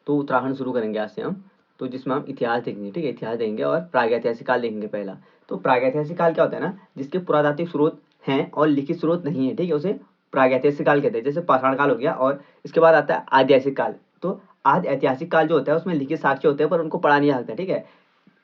तो उत्तराखंड शुरू करेंगे आज से हम, तो जिसमें हम इतिहास देखेंगे, ठीक है, इतिहास देखेंगे और प्रागैतिहासिक काल देखेंगे पहला। तो प्रागैतिहासिक काल क्या होता है ना, जिसके पुरातात्विक स्रोत हैं और लिखित स्रोत नहीं है, ठीक है, उसे प्रागैतिहासिक काल कहते हैं। जैसे पाषाण काल हो गया और इसके बाद आता है आदि ऐतिहासिक काल। तो आदि ऐतिहासिक काल जो होता है उसमें लिखित साक्ष्य होते हैं पर उनको पढ़ा नहीं जा सकता, ठीक है।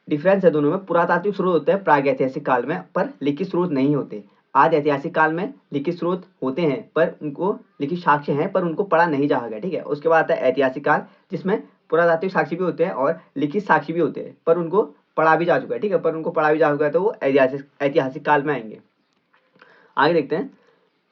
डिफरेंस है दोनों में, पुरातात्विक स्रोत होते हैं प्रागैतिहासिक काल में पर लिखित स्रोत नहीं होते। आदि ऐतिहासिक काल में लिखित स्रोत होते हैं पर उनको लिखित साक्ष्य हैं पर उनको पढ़ा नहीं जा सका, ठीक है। उसके बाद आता है ऐतिहासिक काल, जिसमें पुरातात्विक साक्ष्य भी होते हैं और लिखित साक्ष्य भी होते हैं पर उनको पढ़ा भी जा चुका है, ठीक है, पर उनको पढ़ा भी जा चुका है, तो वो ऐतिहासिक काल में आएंगे। आगे देखते हैं।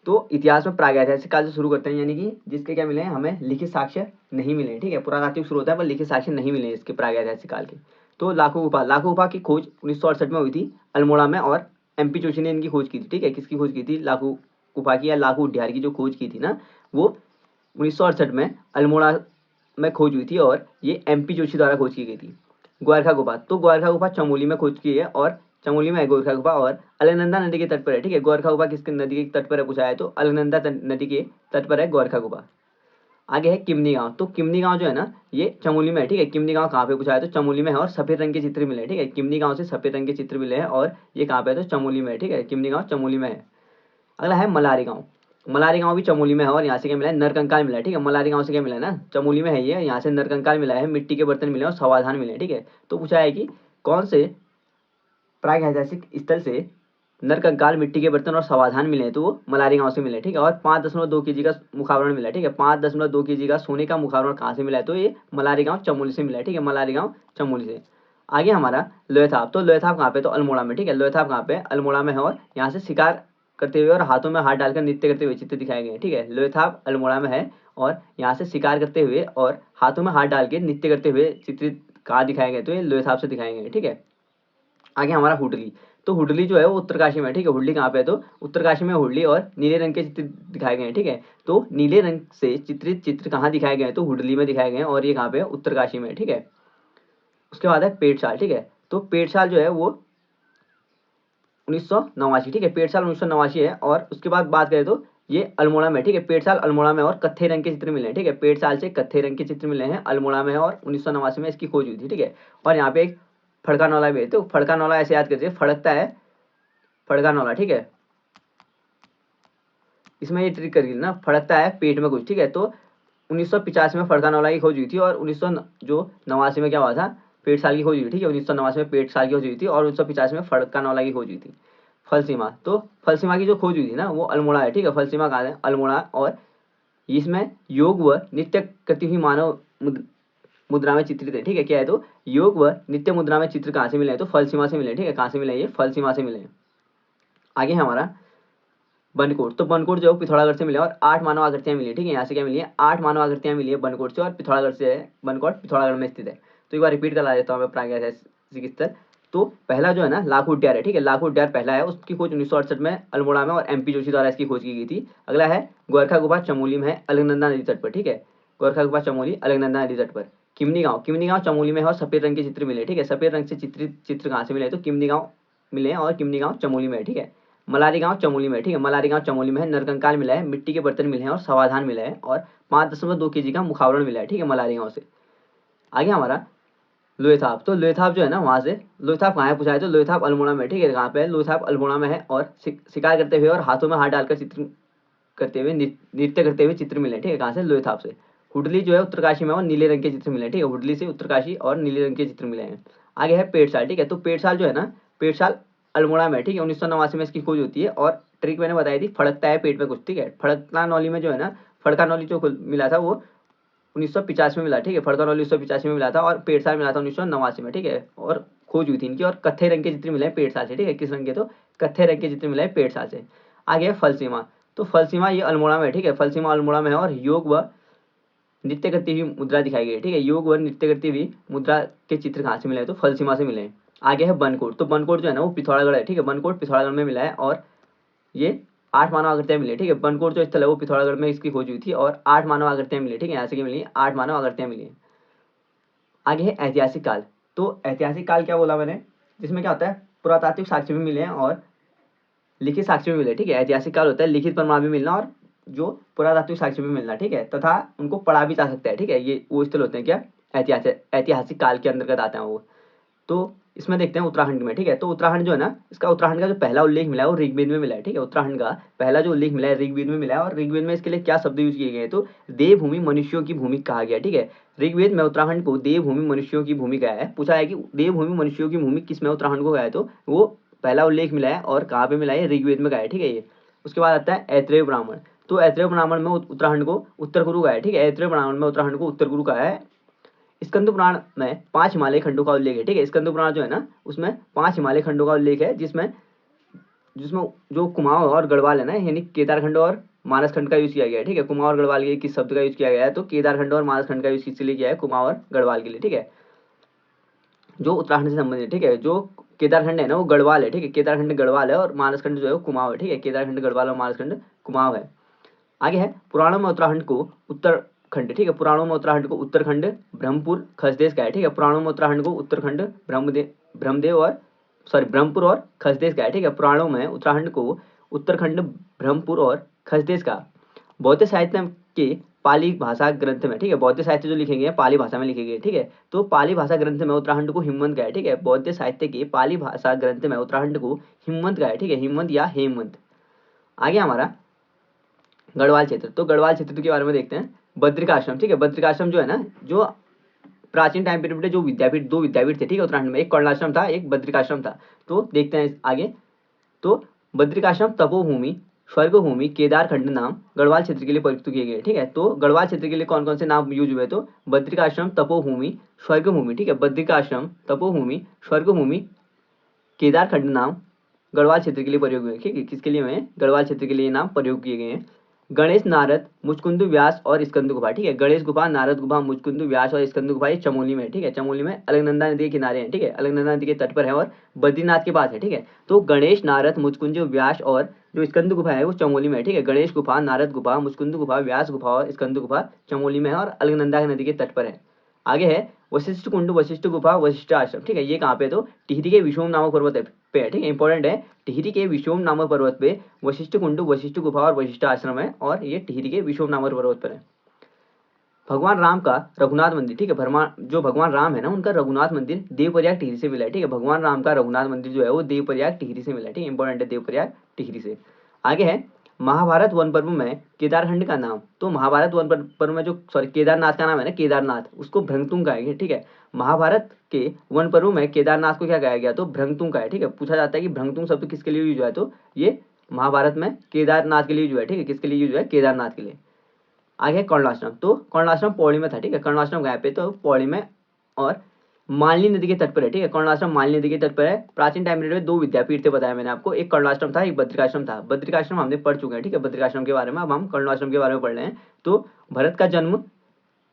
तो इतिहास में प्रागैतिहासिक काल से शुरू करते हैं, यानी कि जिसके क्या मिले हैं, हमें लिखित साक्ष्य नहीं मिले, ठीक है, पुरातात्विक स्रोत है पर लिखित साक्ष्य नहीं मिले इसके प्रागैतिहासिक काल के। तो लाखों गुफा की खोज 1968 में हुई थी अल्मोड़ा में, और एमपी जोशी ने इनकी खोज की थी, ठीक है। किसकी खोज की थी? लाखों गुफा की या लाखों उड्यार की जो खोज की थी ना, वो 1968 में अल्मोड़ा में खोज हुई थी और ये एमपी जोशी द्वारा खोज की गई थी। ग्वारखा गुफा, तो ग्वारखा गुफा चमोली में खोज की है और चमोली में है गोरखा गुफा और अलकनंदा नदी के तट पर है, ठीक है। गोरखा गुफा किसके नदी के तट पर है पूछा है, तो अलकनंदा नदी के तट पर है गोरखा गुफा। आगे है किमनी गांव, तो किमनी गांव जो है ना ये चमोली में है, ठीक है। किमनी गांव कहाँ पे पूछा है, तो चमोली में है और सफेद रंग के चित्र मिले, ठीक है। किमनी गांव से सफेद रंग के चित्र मिले हैं और ये कहाँ पे है, तो चमोली में है, ठीक है। किमनी गांव चमोली में है। अगला है मलारी गांव। मलारी गांव भी चमोली में है और यहाँ से क्या मिला है, नरकंकाल मिला है, ठीक है। मलारी गांव से क्या मिला है ना, चमोली में है ये, यहाँ से नरकंकाल मिला है, मिट्टी के बर्तन मिले और समाधान मिले, ठीक है। तो पूछा है कि कौन से प्राग ऐतिहासिक स्थल से नरकंकाल, मिट्टी के बर्तन और समाधान मिले हैं, तो वो मलारी गांव से मिले, ठीक है। और 5.2 kg का मुखावरण मिला, ठीक है। 5.2 kg का सोने का मुखावरण कहाँ से मिला है, तो ये मलारी गांव चमोली से मिला है, ठीक है। मलारी गांव चमोली से। आगे हमारा लोहथाप, तो लोहथाप कहाँ पे, तो अल्मोड़ा में, ठीक है। लोहथाप कहाँ पे, अल्मोड़ा में है और यहाँ से शिकार करते हुए और हाथों में हाथ डालकर नृत्य करते हुए चित्र दिखाए गए हैं, ठीक है। लोहथाप अल्मोड़ा में है और यहाँ से शिकार करते हुए और हाथों में हाथ डाल के नृत्य करते हुए चित्रित कहाँ दिखाए गए, तो ये लोहथाप से दिखाए गए, ठीक है। आगे हमारा हुडली, तो हुडली जो है वो उत्तरकाशी में है, ठीक है। हुडली कहाँ पे है, तो उत्तरकाशी में हुडली और नीले रंग के चित्र दिखाए गए हैं, ठीक है। तो नीले रंग से चित्रित चित्र कहाँ दिखाए गए हैं, तो हुडली में दिखाए गए हैं और ये कहाँ पे है, उत्तरकाशी में, ठीक है। उसके बाद है पेटशाल, ठीक है। तो पेटशाल जो है वो 1989, ठीक है। पेटशाल 1989 है और उसके बाद बात करें तो ये अल्मोड़ा में, ठीक है। पेटशाल अल्मोड़ा में और कत्थे रंग के चित्र मिले हैं, ठीक है। पेटशाल से कत्थे रंग के चित्र मिले हैं, अल्मोड़ा में है और 1989 में इसकी खोज हुई थी, ठीक है। और यहाँ पे एक फड़का नौला भी है, तो फड़का नौला ऐसे याद करते, फड़कता है फड़का नौला, ठीक है। इसमें ये ट्रिक करिए ना, फड़कता है पेट में कुछ, ठीक है। तो 1985 में फड़का नौला की खोज हुई थी और 1989 में क्या हुआ था, पेट साल की खोज हुई, ठीक है। 1989 में पेट साल की खोज हुई थी और 1985 में फड़का नौला की खोज हुई थी। फलसीमा, तो फलसीमा की जो खोज हुई थी ना वो अल्मोड़ा है, ठीक है। फलसीमा कहाँ है, अल्मोड़ा। और इसमें योग व नृत्य करती हुई मानव मुद्रा में चित्रित है, ठीक है। क्या है, तो योग व नित्य मुद्रा में चित्र कहाँ से मिले हैं, तो फलसीमा से मिले, ठीक है। कहाँ से मिले, ये फलसीमा से मिले। आगे हमारा बनकोट, तो बनकोट जो है पिथौरागढ़ से मिले और 8 मानव आकृतियां मिली, ठीक है। यहाँ से क्या मिली है, 8 मानव आकृतियां मिली है बनकोट से और पिथौरागढ़ से है। बनकोट पिथौरागढ़ में स्थित है। तो एक बार रिपीट करा देता हूँ मैं प्रागैतिहासिक स्थल। तो पहला जो है ना लाखों उड्यार है, ठीक है। लाखों उड्यार पहला है, उसकी खोज 1968 में अल्मोड़ा में और एमपी जोशी द्वारा इसकी खोज की गई थी। अगला है गोरखा गुफा चमोली में है, अलकनंदा नदी तट पर, ठीक है। गोरखा गुफा चमोली अलकनंदा नदी तट पर। किमनी गाँव चमोली में है और सफेद रंग के चित्र मिले, ठीक है। सफेद रंग से चित्रित चित्र कहाँ से मिले, तो किमनी गाँव मिले और किमनी गाँव चमोली में है, ठीक है। मलारी गांव चमोली में, ठीक है। मलारी गांव चमोली में है, नरकंकाल मिला है, मिट्टी के बर्तन मिले हैं और समाधान मिला है और 5.2 kg का मुखावरण मिला है, ठीक है, मलारी गांव से। आगे हमारा लोहथाप, तो लोहथाप जो है ना वहां से, लोहथाप कहाँ है पूछा है, तो लोहथाप अल्मोड़ा में, ठीक है। कहाँ पे है, लोहथाप अल्मोड़ा में है और शिकार करते हुए और हाथों में हाथ डालकर चित्र करते हुए नृत्य करते हुए चित्र मिले, ठीक है। कहाँ से, लोहथाप से। हुडली जो है उत्तरकाशी में और नीले रंग के चित्र मिले, ठीक है। हुडली से उत्तरकाशी और नीले रंग के चित्र मिले हैं। आगे है पेटशाल, ठीक है। तो पेटशाल जो है ना, पेटशाल अल्मोड़ा में, ठीक है। 1989 में इसकी खोज होती है और ट्रिक मैंने बताई थी, फड़कता है पेट में कुछ, ठीक है। फड़कना नौली में जो है ना, फड़का नौली जो मिला था वो 1985 में मिला, ठीक है। फड़का नौली 1985 में मिला था और पेटशाल मिला था 1989 में, ठीक है। और खोज हुई थी इनकी और कत्थे रंग के चित्र मिले हैं पेटशाल से, ठीक है। किस रंग के, तो कत्थे रंग के चित्र मिले हैं पेटशाल से। आगे है फलसीमा, तो फलसीमा ये अल्मोड़ा में है, ठीक है। फलसीमा अल्मोड़ा में है और योग व नृत्य करती हुई मुद्रा दिखाई गई है, ठीक है। योग व नृत्य करती हुई मुद्रा के चित्र कहाँ से मिले हैं, तो फलसीमा से मिले हैं। आगे है बनकोट, तो बनकोट जो है ना वो पिथौरागढ़ है, ठीक है। बनकोट पिथौरागढ़ में मिला है और ये 8 मानव आकृतियां मिली, ठीक है। बनकोट जो स्थल है वो पिथौरागढ़ में इसकी खोज हुई थी और 8 मानव आकृतियां मिली, ठीक है। यहाँ से क्या मिली, 8 मानव आकृतियां मिली। आगे है ऐतिहासिक काल, तो ऐतिहासिक काल क्या बोला मैंने, जिसमें क्या होता है, पुरातात्विक साक्ष्य भी मिले हैं और लिखित साक्ष्य भी मिले, ठीक है। ऐतिहासिक काल होता है लिखित प्रमाण भी मिलना और जो पुरातात्विक साक्ष्य भी मिलना, ठीक है, तथा उनको पढ़ा भी जा सकता है, ठीक है। ये वो स्थल होते हैं क्या, ऐतिहासिक काल के अंतर्गत आते हैं वो। तो इसमें देखते हैं उत्तराखंड में, ठीक है। तो उत्तराखंड जो है ना, इसका उत्तराखंड का जो पहला उल्लेख मिला है वो ऋग्वेद में मिला है, ठीक है। उत्तराखंड का पहला जो उल्लेख मिला है ऋग्वेद में मिला है, और ऋग्वेद में इसके लिए क्या शब्द यूज किए गए हैं, तो देवभूमि मनुष्यों की भूमि कहा गया, ठीक है। ऋग्वेद में उत्तराखंड को देवभूमि मनुष्यों की भूमि कहा है। पूछा है कि देवभूमि मनुष्यों की भूमि किस में उत्तराखंड को कहा है, तो वो पहला उल्लेख मिला है और कहाँ पे मिला है, ऋग्वेद में कहा है, ठीक है। ये उसके बाद आता है ऐत्रेय ब्राह्मण। तो ऐत्रेय ब्राह्मण में उत्तराखंड को उत्तर गुरु कहा है, ठीक है। ऐत्रेय ब्राह्मण में उत्तराखंड को उत्तर गुरु कहा है। स्कंद पुराण में 5 हिमालय खंडों का उल्लेख है, ठीक है। स्कंद पुराण जो है ना, उसमें 5 हिमालय खंडों का उल्लेख है, जिसमें जो कुमाऊं और गढ़वाल है ना, यानी केदारखंड और मानसखंड का यूज किया गया है, ठीक है। कुमाऊं और गढ़वाल के लिए किस शब्द का यूज किया गया है, तो केदारखंड और मानसखंड का यूज किसके लिए किया है, कुमाऊं और गढ़वाल के लिए, ठीक है। जो उत्तराखंड से संबंधित, ठीक है। जो केदारखंड है ना वो गढ़वाल है, ठीक है। केदारखंड गढ़वाल है और मानसखंड जो है वो कुमाऊं है, ठीक है। केदारखंड गढ़वाल और मानसखंड कुमाऊं है। आगे है पुराणों में उत्तराखंड को उत्तरखंड, ठीक है। पुराणों में उत्तराखंड को उत्तरखंड ब्रह्मपुर खसदेश का है, ठीक है। पुराणों में उत्तराखंड को उत्तरखंड ब्रह्मदेव और ब्रह्मपुर और खसदेश का है, ठीक है। पुराणों में उत्तराखंड को उत्तरखंड ब्रह्मपुर और खसदेश का। बौद्ध साहित्य के पाली भाषा ग्रंथ में, ठीक है। बौद्ध साहित्य जो लिखे गए पाली भाषा में लिखे गए, ठीक है। तो पाली भाषा ग्रंथ में उत्तराखंड को हिमवंत का है, ठीक है। बौद्ध साहित्य के पाली भाषा ग्रंथ में उत्तराखंड को हिमवंत का है, ठीक है। हिमवंत या हेमवंत। आगे हमारा गढ़वाल क्षेत्र। तो गढ़वाल क्षेत्र के बारे में देखते हैं। बद्रिकाश्रम, ठीक है। बद्रिकाश्रम जो है ना, जो प्राचीन टाइम पीरियड में जो विद्यापीठ, 2 विद्यापीठ थे, ठीक है, उत्तराखंड में। एक कर्णाश्रम था, एक बद्रिकाश्रम था। तो देखते हैं आगे। तो बद्रिकाश्रम तपोभूमि स्वर्गभूमि केदारखंड नाम गढ़वाल क्षेत्र के लिए प्रयुक्त किए गए, ठीक है। तो गढ़वाल क्षेत्र के लिए कौन कौन से नाम यूज हुए, तो बद्रिकाश्रम तपोभूमि स्वर्गभूमि, ठीक है। बद्रिकाश्रम तपोभूमि स्वर्गभूमि केदारखंड नाम गढ़वाल क्षेत्र के लिए प्रयोग हुए, ठीक है। किसके लिए हुए, गढ़वाल क्षेत्र के लिए नाम प्रयोग किए गए हैं। गणेश नारद मुचकुंद व्यास और स्कंद गुफा, ठीक है। गणेश गुफा, नारद गुफा, मुचकुंद व्यास और स्कंद गुफा ये चमोली में है, ठीक है। चमोली में अलकनंदा नदी के किनारे हैं, ठीक है। अलकनंदा नदी के तट पर है और बद्रीनाथ के पास है, ठीक है। तो गणेश नारद मुचकुंद व्यास और जो स्कंद गुफा है वो चमोली में है, ठीक है। गणेश गुफा, नारद गुफा, मुचकुंद गुफा, व्यास गुफा और स्कंद गुफा चमोली में है और अलकनंदा नदी के तट पर है। आगे है वशिष्ठ कुंड, वशिष्ठ गुफा, वशिष्ठ आश्रम, ठीक है। ये कहाँ पे, तो टिहरी के विशोम नामक पर्वत पे है, ठीक है। इंपॉर्टेंट है, टिहरी के विशोम नामक पर्वत पे वशिष्ठ कुंड, वशिष्ठ गुफा और वशिष्ठ आश्रम है, और ये टिहरी के विशोम नामक पर्वत पर है। भगवान राम का रघुनाथ मंदिर, ठीक है। जो भगवान राम है ना, उनका रघुनाथ मंदिर देवप्रयाग टिहरी से मिला है, ठीक है। भगवान राम का रघुनाथ मंदिर जो है वो देवप्रयाग टिहरी से मिला है, ठीक है। इंपॉर्टेंट है, देवप्रयाग टिहरी से। आगे है महाभारत वन पर्व में केदारखंड का नाम। तो महाभारत वन पर्व में जो केदारनाथ का नाम है ना, केदारनाथ, उसको भ्रंगतुंग कहा गया, ठीक है। महाभारत के वन पर्व में केदारनाथ को क्या कहा गया, तो भ्रंगतुंग का है, ठीक है। पूछा जाता है कि भ्रंगतुंग शब्द किसके लिए यूज हुआ है, तो ये महाभारत में केदारनाथ के लिए यूज हुआ है, ठीक है। किसके लिए यूज हुआ है, केदारनाथ के लिए। आगे कर्णाश्रम। तो कर्णाश्रम पौड़ी में था, ठीक है। कर्णाश्रम कहाँ पे, तो पौड़ी में और मालनी नदी के तट पर है, ठीक है। कर्णाश्रम मालनी नदी के तट पर है। प्राचीन टाइम पीरियड में 2 विद्यापीठ थे, बताया मैंने आपको। एक कर्णाश्रम था, एक बद्रिकाश्रम था। बद्रिकाश्रम हमने पढ़ चुके हैं, ठीक है, बद्रिकाश्रम के बारे में। अब हम कर्णाश्रम के बारे में पढ़ रहे हैं। तो भरत का जन्म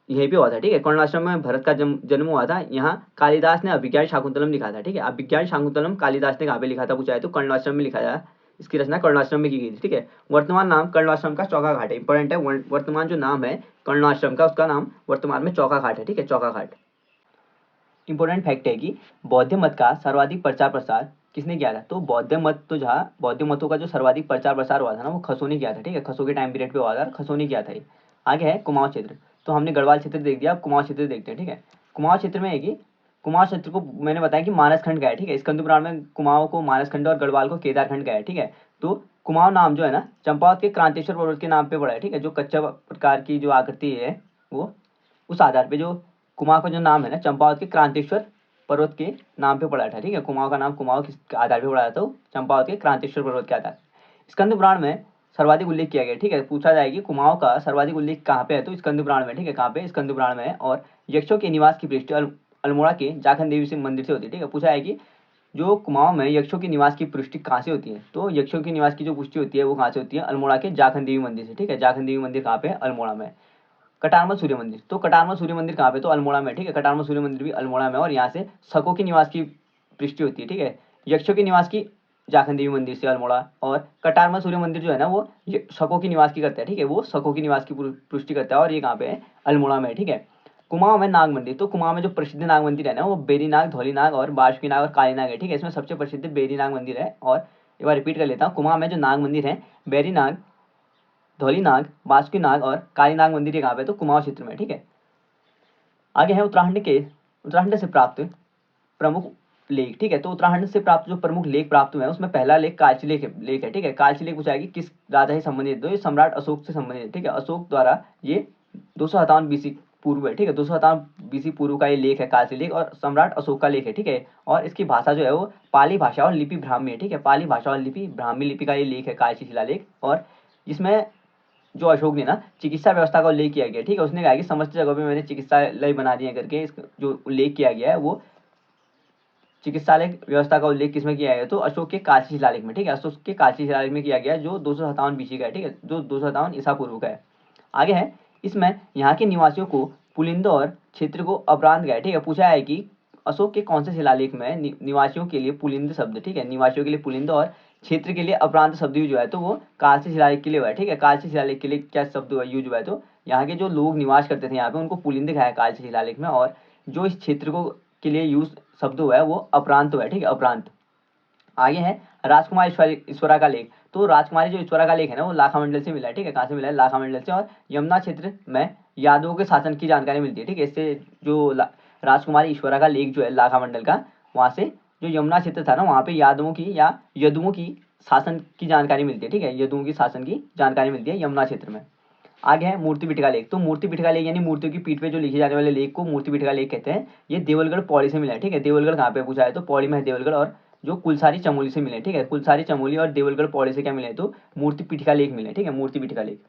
यहीं पे हुआ था, ठीक है। कर्णाश्रम में भरत का जन्म हुआ था। यहाँ कालिदास ने अभिज्ञान शाकुंतलम लिखा था, ठीक है। अभिज्ञान शाकुंतलम कालिदास ने कहाँ पे लिखा था, पूछा है तो कर्णाश्रम में लिखा था। इसकी रचना कर्णाश्रम में की गई थी, ठीक है। वर्तमान नाम कर्णाश्रम का चौका घाट है। इंपॉर्टेंट है, वर्तमान जो नाम है कर्णाश्रम का, उसका नाम वर्तमान में चौका घाट है, ठीक है, चौका घाट। इंपॉर्टेंट फैक्ट है कि बौद्ध मत का सर्वाधिक प्रचार प्रसार किसने किया था, तो बौद्ध मत, तो जहाँ बौद्ध मतों का जो सर्वाधिक प्रचार प्रसार हुआ था ना, वो खसो ने किया था, ठीक है। खसो के टाइम पीरियड पे हुआ था, खसो ने किया था ये। आगे है कुमाऊं क्षेत्र। तो हमने गढ़वाल क्षेत्र देख दिया, अब कुमाऊं क्षेत्र देखते हैं, ठीक है। कुमाऊं क्षेत्र में है कि कुमाऊं क्षेत्र को मैंने बताया कि मानसखंड का है, ठीक है। स्कंद पुराण में कुमाऊं को मानसखंड और गढ़वाल को केदारखंड का है, ठीक है। तो कुमाऊं नाम जो है ना, चंपावत के क्रांतेश्वर पर्वत के नाम पे पड़ा है, ठीक है। जो कच्चा प्रकार की जो आकृति है, वो उस आधार पे जो कुमाऊं का जो नाम है ना, चंपावत के क्रांतेश्वर पर्वत के नाम पे पड़ा था, ठीक है। कुमाऊं का नाम कुमाऊं किस आधार पे पड़ा था, तो चंपावत के क्रांतेश्वर पर्वत के आधार। स्कंद पुराण में सर्वाधिक उल्लेख किया गया, ठीक है। पूछा जाएगी कुमाऊं का सर्वाधिक उल्लेख कहाँ पे है, तो स्कंद पुराण में, ठीक है। कहाँ पे, स्कंद पुराण में है। और यक्षों के निवास की पृष्ठि अल्मोड़ा के जाखन देवी से मंदिर से होती है, ठीक है। पूछा है कि जो कुमाऊं में यक्षों की निवास की पुष्टि कहाँ से होती है, तो यक्षों की निवास की जो पुष्टि होती है वो कहाँ से होती है, अल्मोड़ा के जाखन देवी मंदिर से, ठीक है। जाखन देवी मंदिर कहाँ पे है, अल्मोड़ा में। कटारमल सूर्य मंदिर। तो कटारमल सूर्य मंदिर कहाँ पे, तो अल्मोड़ा में, ठीक है। कटारमल सूर्य मंदिर भी अल्मोड़ा में, और यहाँ से शकों की निवास की पृष्टि होती है, ठीक है। यक्षों की निवास की जाखन देवी मंदिर से अल्मोड़ा, और कटारमल सूर्य मंदिर जो है ना, वो शकों की निवास की करता है, ठीक है। वो शकों की निवास की पुष्टि करता है, और ये कहाँ पे है, अल्मोड़ा में, ठीक है। कुमाऊं में नाग मंदिर। तो कुमाऊं में जो प्रसिद्ध नाग मंदिर है ना, वो बेरी नाग, धौली नाग और बासुकी नाग और काली नाग है, ठीक है। इसमें सबसे प्रसिद्ध बेरी नाग मंदिर है। और एक बार रिपीट कर लेता हूँ, कुमाऊं में जो नाग मंदिर है, बेरी नाग, धौली नाग, बासुकी नाग और काली नाग मंदिर कहाँ पे, तो कुमाऊं क्षेत्र में, ठीक है। आगे है उत्तराखंड से प्राप्त प्रमुख लेख, ठीक है। तो उत्तराखंड से प्राप्त जो प्रमुख लेख प्राप्त हुए हैं उसमें पहला लेख कालची लेख है, ठीक है। कालची लेख पूछाएगी किस राजा से संबंधित, तो ये सम्राट अशोक से संबंधित है, ठीक है। अशोक द्वारा ये 257 बीसी पूर्व है, ठीक है। 257 बीसी पूर्व का ये लेख है कालची लेख, और सम्राट अशोक का लेख है, ठीक है। और इसकी भाषा जो है वो पाली भाषा और लिपि ब्राह्मी है, ठीक है। पाली भाषा और लिपि ब्राह्मी लिपि का ये लेख है कालची शिलालेख। और इसमें जो अशोक ने ना चिकित्सा व्यवस्था का उल्लेख किया गया, ठीक है। उसने कहा कि समस्त जगहों पे मैंने चिकित्सालय बना दिए करके इस जो उल्लेख किया गया है वो चिकित्सालय व्यवस्था का उल्लेख किसमें किया गया, तो अशोक के काशी शिलालेख में, ठीक है। अशोक के काशी शिलालेख में किया गया जो 257 बीसी का है, ठीक है, जो 257 ईसा पूर्व का है। आगे है इसमें यहाँ के निवासियों को पुलिंद और क्षेत्र को अपरांत गया, ठीक है। पूछा है कि अशोक के कौन से शिलालेख में निवासियों के लिए पुलिंद शब्द, ठीक है, निवासियों के लिए पुलिंद और क्षेत्र के लिए अपरांत शब्द यूज हुआ है, तो वो कालसी शिलालेख के लिए हुआ है, ठीक है। कालसी शिलालेख के लिए क्या शब्द यूज हुआ है, तो यहाँ के जो लोग निवास करते थे यहाँ पे उनको पुलिंद कहा है कालसी शिलालेख में, और जो इस क्षेत्र को के लिए यूज शब्द हुआ है वो अपरांत हुआ है, ठीक है, अपरांत। आगे है राजकुमार ईश्वरा का लेख। तो राजकुमारी जो ईश्वरा का लेख है ना वो लाखा मंडल से मिला है, ठीक है। कहाँ से मिला है, लाखा मंडल से। और यमुना क्षेत्र में यादवों के शासन की जानकारी मिलती है, ठीक है। इससे जो राजकुमारी ईश्वरा का लेख जो है लाखा मंडल का, वहाँ से जो यमुना क्षेत्र था ना वहाँ पे यादवों की या यदुओं की शासन की जानकारी मिलती है, ठीक है। यदुओं की शासन की जानकारी मिलती है यमुना क्षेत्र में। आगे है मूर्ति पीठ का लेख। तो मूर्ति पीठ का लेख यानी मूर्तियों की पीठ पे जो लिखे जाने वाले लेख को मूर्ति पीठ का लेख कहते हैं। ये देवलगढ़ पौड़ी से मिला है, ठीक है। देवलगढ़ कहाँ पे पूछा है, तो पौड़ी में है देवलगढ़। और जो कुलसारी चमोली से मिले, ठीक है, कुलसारी चमोली और देवलगढ़ पौड़ी से क्या मिले, तो मूर्ति पीठ का लेख मिले, ठीक है, मूर्ति पीठ का लेख।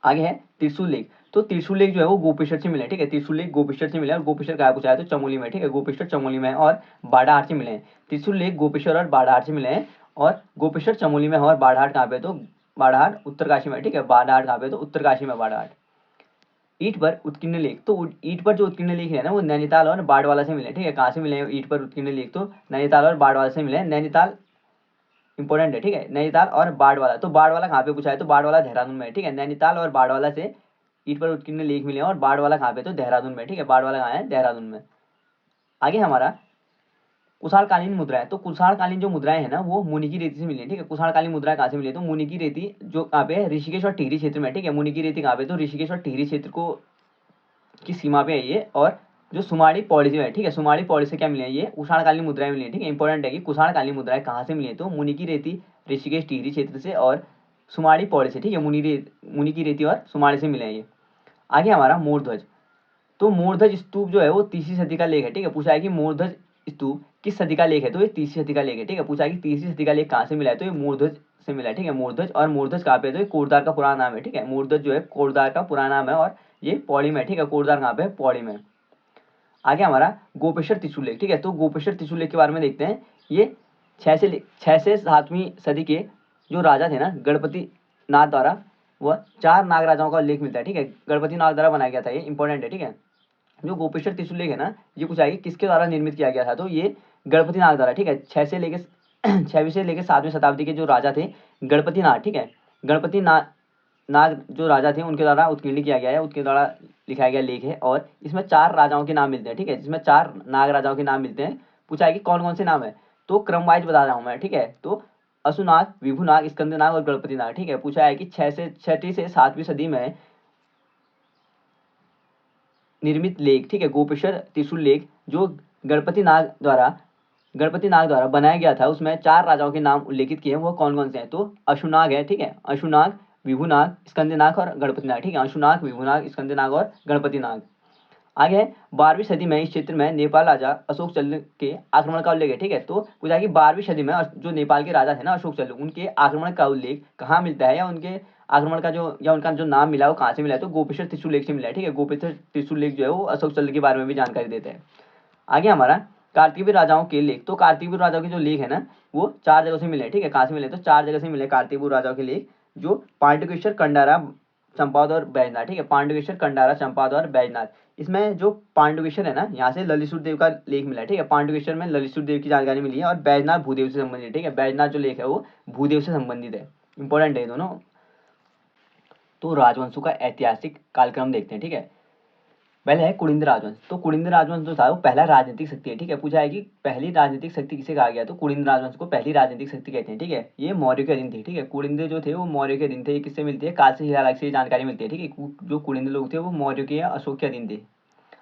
आगे है त्रिशूल लेख। तो त्रिशूल लेख जो है वो गोपेश्वर से मिले, ठीक है। त्रिशूल लेख गोपेश्वर से मिले, और गोपेश्वर कहाँ पूछा है, तो चमोली में, ठीक है। गोपेश्वर चमोली में और बाड़ाहाट से मिले हैं। त्रिशूल लेख गोपेश्वर और बाड़ाहाट से मिले हैं, और गोपेश्वर चमोली में और बाड़ाहाट कहाँ पे, तो बाड़ाहाट उत्तरकाशी में, ठीक है। बाड़ाहाट कहाँ पे, तो उत्तरकाशी में बाड़ाहाट। ईंट पर उत्कीर्ण लेख। तो ईंट पर जो उत्कीर्ण लेख है ना वो नैनीताल और बाड़वाला से मिले, ठीक है। कहाँ से मिले हैं ईंट पर उत्कीर्ण लेख, तो नैनीताल और बाड़वाला से मिले हैं। नैनीताल इंपॉर्टेंट है, ठीक है, नैनीताल और बाड़वाला। तो बाड़वाला कहाँ पे पूछा है, तो बाड़वाला देहरादून में है, ठीक है। नैनीताल और बाड़वाला से ईंट पर उत्कीर्ण लेख मिले हैं, और बाड़वाला कहाँ पे, तो देहरादून में, ठीक है। बाड़वाला कहाँ है, देहरादून में। आगे हमारा कुषाणकालीन मुद्राएं। तो कुषाणकालीन जो मुद्राएं है ना वो मुनि की रेती से मिली है, ठीक है। कुषाणकालीन मुद्राएं कहाँ से मिली है, तो मुनि की रेती जो कहाँ पे है, ऋषिकेश और टिहरी क्षेत्र में, ठीक है। मुनि की रेती कहाँ पे, तो ऋषिकेश और टिहरी क्षेत्र को की सीमा पे है ये। और जो सुमाड़ी पौड़ी से है, ठीक है, सुमाड़ी पौड़ी से क्या मिले हैं, ये कुषाणकालीन मुद्राएं मिली है, ठीक है। इंपॉर्टेंट है कि कुषाणकालीन मुद्राएं कहाँ से मिली है, तो मुनि की रेती ऋषिकेश टिहरी क्षेत्र से और सुमाड़ी पौड़ी से, ठीक है। मुनि की रेती और सुमाड़ी से मिले हैं ये। आगे हमारा मोरध्वज। तो मोरध्वज स्तूप जो है वो 3वीं सदी का लेख है, ठीक है। पूछा है कि मोरध्वज स्तूप किस सदी का लेख है, तो ये 3वीं सदी का लेख है, ठीक है। पूछा है कि 3वीं सदी का लेख कहाँ से मिला है, तो ये मोरध्वज से मिला है, ठीक है। मोरध्वज, और मोरध्वज कहाँ पे है, तो ये कोटद्वार का पुराना नाम है, ठीक है। मोरध्वज जो है कोटद्वार का पुराना नाम है, और ये पौड़ी में, ठीक है। कोटद्वार कहाँ पे है, पौड़ी में। आगे हमारा गोपेश्वर त्रिशूल लेख, ठीक है। तो गोपेश्वर त्रिशूल लेख के बारे में देखते हैं। ये 6 से 7वीं सदी के जो राजा थे ना गणपति नाथ द्वारा, वह 4 नाग राजाओं का उल्लेख मिलता है, ठीक है। गणपति नाथ द्वारा बनाया गया था, ये इंपॉर्टेंट है, ठीक है। जो गोपेश्वर त्रिशूल लेख है ना ये पूछा है कि किसके द्वारा निर्मित किया गया था, तो ये गणपति नाग द्वारा, ठीक है। 6वीं से लेके 7वीं शताब्दी के जो राजा थे गणपति नाथ, ठीक है। गणपति नाग जो राजा थे उनके द्वारा उत्कीर्ण किया गया है, उनके द्वारा लिखाया गया लेख है। और इसमें 4 राजाओं के नाम मिलते हैं, ठीक है। जिसमें 4 नाग राजाओं के नाम मिलते हैं। पूछा है कि कौन कौन से नाम है, तो क्रम वाइज बता रहा हूँ मैं, ठीक है। तो असुनाग, विभुनाग, स्कंदनाग और गणपति नाग, ठीक है। पूछा है कि 6वीं से 7वीं सदी में निर्मित लेख, ठीक है, गोपेश्वर त्रिशूल लेख जो गणपति नाग द्वारा बनाया गया था उसमें 4 राजाओं के नाम उल्लेखित किए हैं। वो कौन कौन से हैं, तो अशुनाग है, ठीक है। अशुनाग, विभुनाग, स्कंदनाग और गणपति नाग, ठीक है। अशुनाग, विभुनाग, स्कंदनाग और गणपति नाग। आगे है 12वीं सदी में इस क्षेत्र में नेपाल राजा अशोक चल्ल के आक्रमण का उल्लेख है, ठीक है। तो पूछा कि 12वीं सदी में जो नेपाल के राजा थे ना अशोक चल्ल, उनके आक्रमण का उल्लेख कहाँ मिलता है, या उनके आक्रमण का जो या उनका जो नाम मिला है वो कहाँ से मिला है, तो गोपेश्वर त्रिशूल लेख से मिला है, ठीक है। गोपेश्वर त्रिशूल लेख जो है वो अशोक चल्ल के बारे में भी जानकारी देते हैं। आगे हमारा कार्तिकीय राजाओं के लेख। तो कार्तिकीय राजाओं के जो लेख है ना वो 4 जगह से मिले, ठीक है। कहाँ से मिले, तो 4 जगह से मिले कार्तिकीय राजाओं के लेख, जो पांडुकेश्वर, कंडारा, चंपावत और बैजनाथ, ठीक है। पांडुकेश्वर, कंडारा, चंपावत और बैजनाथ। इसमें जो पांडुकेश्वर है ना यहाँ से ललितसुर देव का लेख मिला है, ठीक है। पांडुकेश्वर में ललितसुर देव की जानकारी मिली है, और बैजनाथ भूदेव से संबंधित, ठीक है। बैजनाथ जो लेख है वो भूदेव से संबंधित है, इंपॉर्टेंट है दोनों। तो राजवंशों का ऐतिहासिक कालक्रम देखते हैं, ठीक है। पहले है कुलिंद राजवंश। तो कुलिंद राजवंश जो था वो पहला राजनीतिक शक्ति है, ठीक है। पूछा है कि पहली राजनीतिक शक्ति किसे कहा गया, तो कुलिंद राजवंश को पहली राजनीतिक शक्ति कहते हैं, ठीक है। ये मौर्य के अधीन थे, ठीक है। कुलिंद जो थे वो मौर्य के अधीन थे। ये किससे मिलती है, कालसी शिलालेख से जानकारी मिलती है, ठीक है। जो कुलिंद लोग थे वो मौर्य के या अशोक के अधीन थे।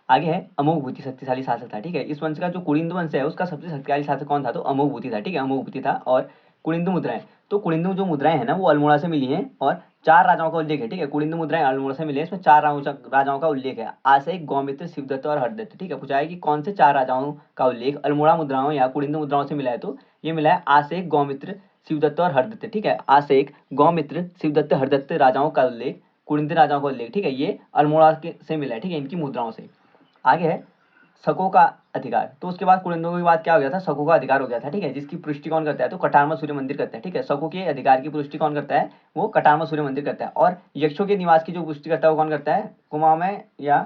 आगे है अमोघ भूति, शक्तिशाली शासक था, ठीक है। इस वंश का जो कुनिंदु वंश है उसका सबसे शक्तिशाली शासक कौन था, तो अमोघ भूति था, ठीक है, अमोघ भूति था। और कुनिंदु मुद्राएं, तो कुनिंदु जो मुद्राएं है ना वो अल्मोड़ा से मिली हैं और 4 राजाओं का उल्लेख है, ठीक है। कुनिंदु मुद्राएं अल्मोड़ा से मिली है, इसमें 4 राजाओं का उल्लेख है, आसेक, गौमित्र, शिवदत्त और हरदत्त, ठीक है। पूछा है कि कौन से 4 राजाओं का उल्लेख अल्मोड़ा मुद्राओं या कुनिंदु मुद्राओं से मिला है, तो ये मिला है आसेक, गौमित्र, शिवदत्त और हरदत्त, ठीक है। आसेक, गौमित्र, शिवदत्त, हरदत्त राजाओं का उल्लेख, कुनिंद राजाओं का उल्लेख, ठीक है, ये अल्मोड़ा से मिला है, ठीक है, इनकी मुद्राओं से। आगे है शकों का अधिकार, तो उसके बाद कुनिंदों के बाद क्या हो गया था, शकों का अधिकार हो गया था, ठीक है, जिसकी पुष्टि कौन करता है, तो कटारमा सूर्य मंदिर करता है, ठीक है। शकों के अधिकार की पुष्टि कौन करता है, वो कटारमा सूर्य मंदिर करता है। और यक्षों के निवास की जो पुष्टि करता है वो कौन करता है, कुमाऊं में या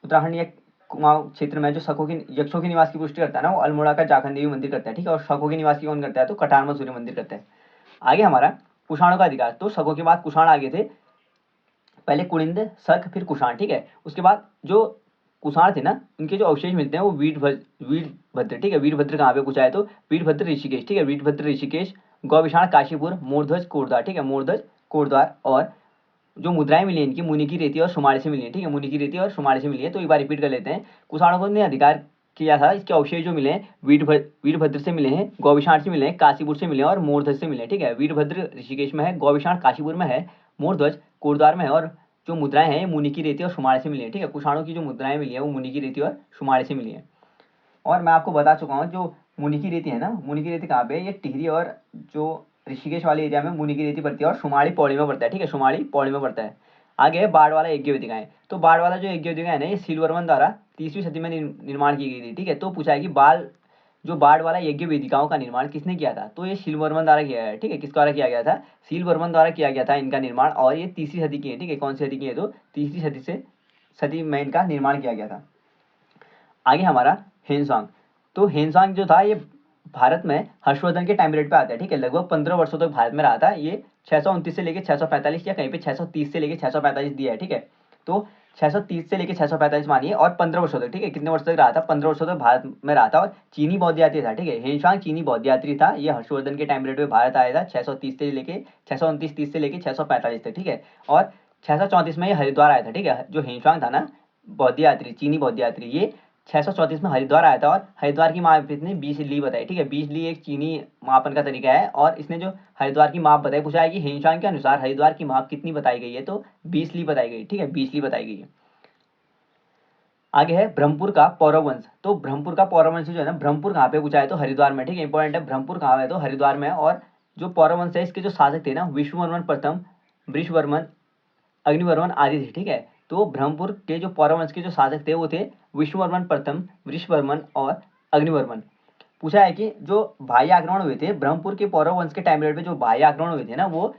उत्तराखंड या कुमाऊं क्षेत्र में जो शकों की यक्षों के निवास की पुष्टि करता है ना वो अल्मोड़ा का जाखन देवी मंदिर करता है, ठीक है। और शकों के निवास की कौन करता है, तो कटारमा सूर्य मंदिर करता है। आगे हमारा कुषाणों का अधिकार, तो शकों के बाद कुषाण आगे थे, पहले कुनिंद, शक, फिर कुषाण, ठीक है। उसके बाद जो कुषाण थे ना इनके जो अवशेष मिलते हैं वो वीरभद्र, ठीक है। वीरभद्र कहाँ पे पूछा है, तो वीरभद्र ऋषिकेश, ठीक है, वीरभद्र ऋषिकेश, गौविषाण काशीपुर, मोरध्वज कोटद्वार, ठीक है, मोरध्वज कोटद्वार। और जो मुद्राएं मिली इनकी मुनि की रेती और सुमाड़ी से मिली है, ठीक है, मुनि की रेती और सुमाड़ी से मिली है। तो एक बार रिपीट कर लेते हैं, कुषाणों ने अधिकार किया था, इसके अवशेष जो मिले हैं वीरभद्र से मिले हैं, गौविषाण से मिले हैं, काशीपुर से मिले हैं और मोरध्वज से मिले हैं, ठीक है। वीरभद्र ऋषिकेश में है, गौविषाण काशीपुर में है, मोरध्वज कोटद्वार में है और जो मुद्राएं हैं मुनि की रेती और सुमाड़ी से मिली है, ठीक है। कुषाणों की जो मुद्राएं मिली है वो मुनि की रेती और सुमाड़ी से मिली है। और मैं आपको बता चुका हूँ जो मुनि की रेती है ना, मुनि की रेती कहाँ पे है, ये टिहरी और जो ऋषिकेश वाले एरिया में मुनि की रेती पड़ती है और सुमाड़ी पौड़ी में पड़ता है, ठीक है, सुमाड़ी पौड़ी में पड़ता है। आगे है बाढ़ वाला यज्ञ वेदिकाएं, तो बाढ़ वाला जो यज्ञ वेदिका है ना ये सीलवर्मन द्वारा 30वीं सदी में निर्माण की गई थी, ठीक है। तो पूछा है कि बाढ़ वाला यज्ञ वेदिकाओं का निर्माण किसने किया था, तो ये सीलवर्मन द्वारा किया गया है, ठीक है। किस द्वारा किया गया था, सीलवर्मन द्वारा किया गया था इनका निर्माण, और ये 3री सदी की है, ठीक है। कौन सी सदी की है, तो 3री सदी में इनका निर्माण किया गया था। आगे हमारा हेनसांग, तो हेनसांग जो था ये भारत में हर्षवर्धन के टाइम पीरियड पे आता है, ठीक है। लगभग 15 वर्षों तक भारत में रहा था। ये 629 से लेके 645 या कहीं पे 630 से लेके 645 दिया है, ठीक है। तो 630 से लेके 645 मानिए और 15 वर्षों तक, ठीक है, कितने वर्ष तक रहा था, 15 वर्षों तक भारत में रहा था और चीनी बौद्ध यात्री था, ठीक है। हेनसांग चीनी बौद्ध यात्री था, ये हर्षवर्धन के टाइम पीरियड में भारत आया था 630 से लेके 629 से लेके 645 तक, ठीक है। और 634 में ये हरिद्वार आया था, ठीक है। जो हेनसांग था ना बौद्ध यात्री, चीनी बौद्ध यात्री, ये 634 में हरिद्वार आया था और हरिद्वार की माप इसने 20 ली बताई, ठीक है। 20 ली एक चीनी मापन का तरीका है और इसने जो हरिद्वार की माप बताई, पूछा है कि हेनसांग के अनुसार हरिद्वार की माप कितनी बताई गई है, तो 20 ली बताई गई, ठीक है, 20 ली बताई गई है। आगे है ब्रह्मपुर का पौरव वंश, तो ब्रह्मपुर का पौरव वंश जो है ना, ब्रह्मपुर कहाँ पे पूछा है, तो हरिद्वार में, ठीक है, इंपॉर्टेंट है। ब्रह्मपुर कहाँ है, तो हरिद्वार में। और जो पौरव वंश है इसके जो शासक थे ना विष्णुवर्मन प्रथम, वृषवर्मन, अग्निवर्मन आदि थे, ठीक है। तो ब्रह्मपुर के जो पौरव वंश के जो शासक थे वो थे विष्णुवर्मन प्रथम, वृषवर्मन और अग्निवर्मन। पूछा है कि जो बाह्य आक्रमण हुए थे ब्रह्मपुर के पौरव वंश के टाइम पीरियड पे, जो बाह्य आक्रमण हुए थे ना वो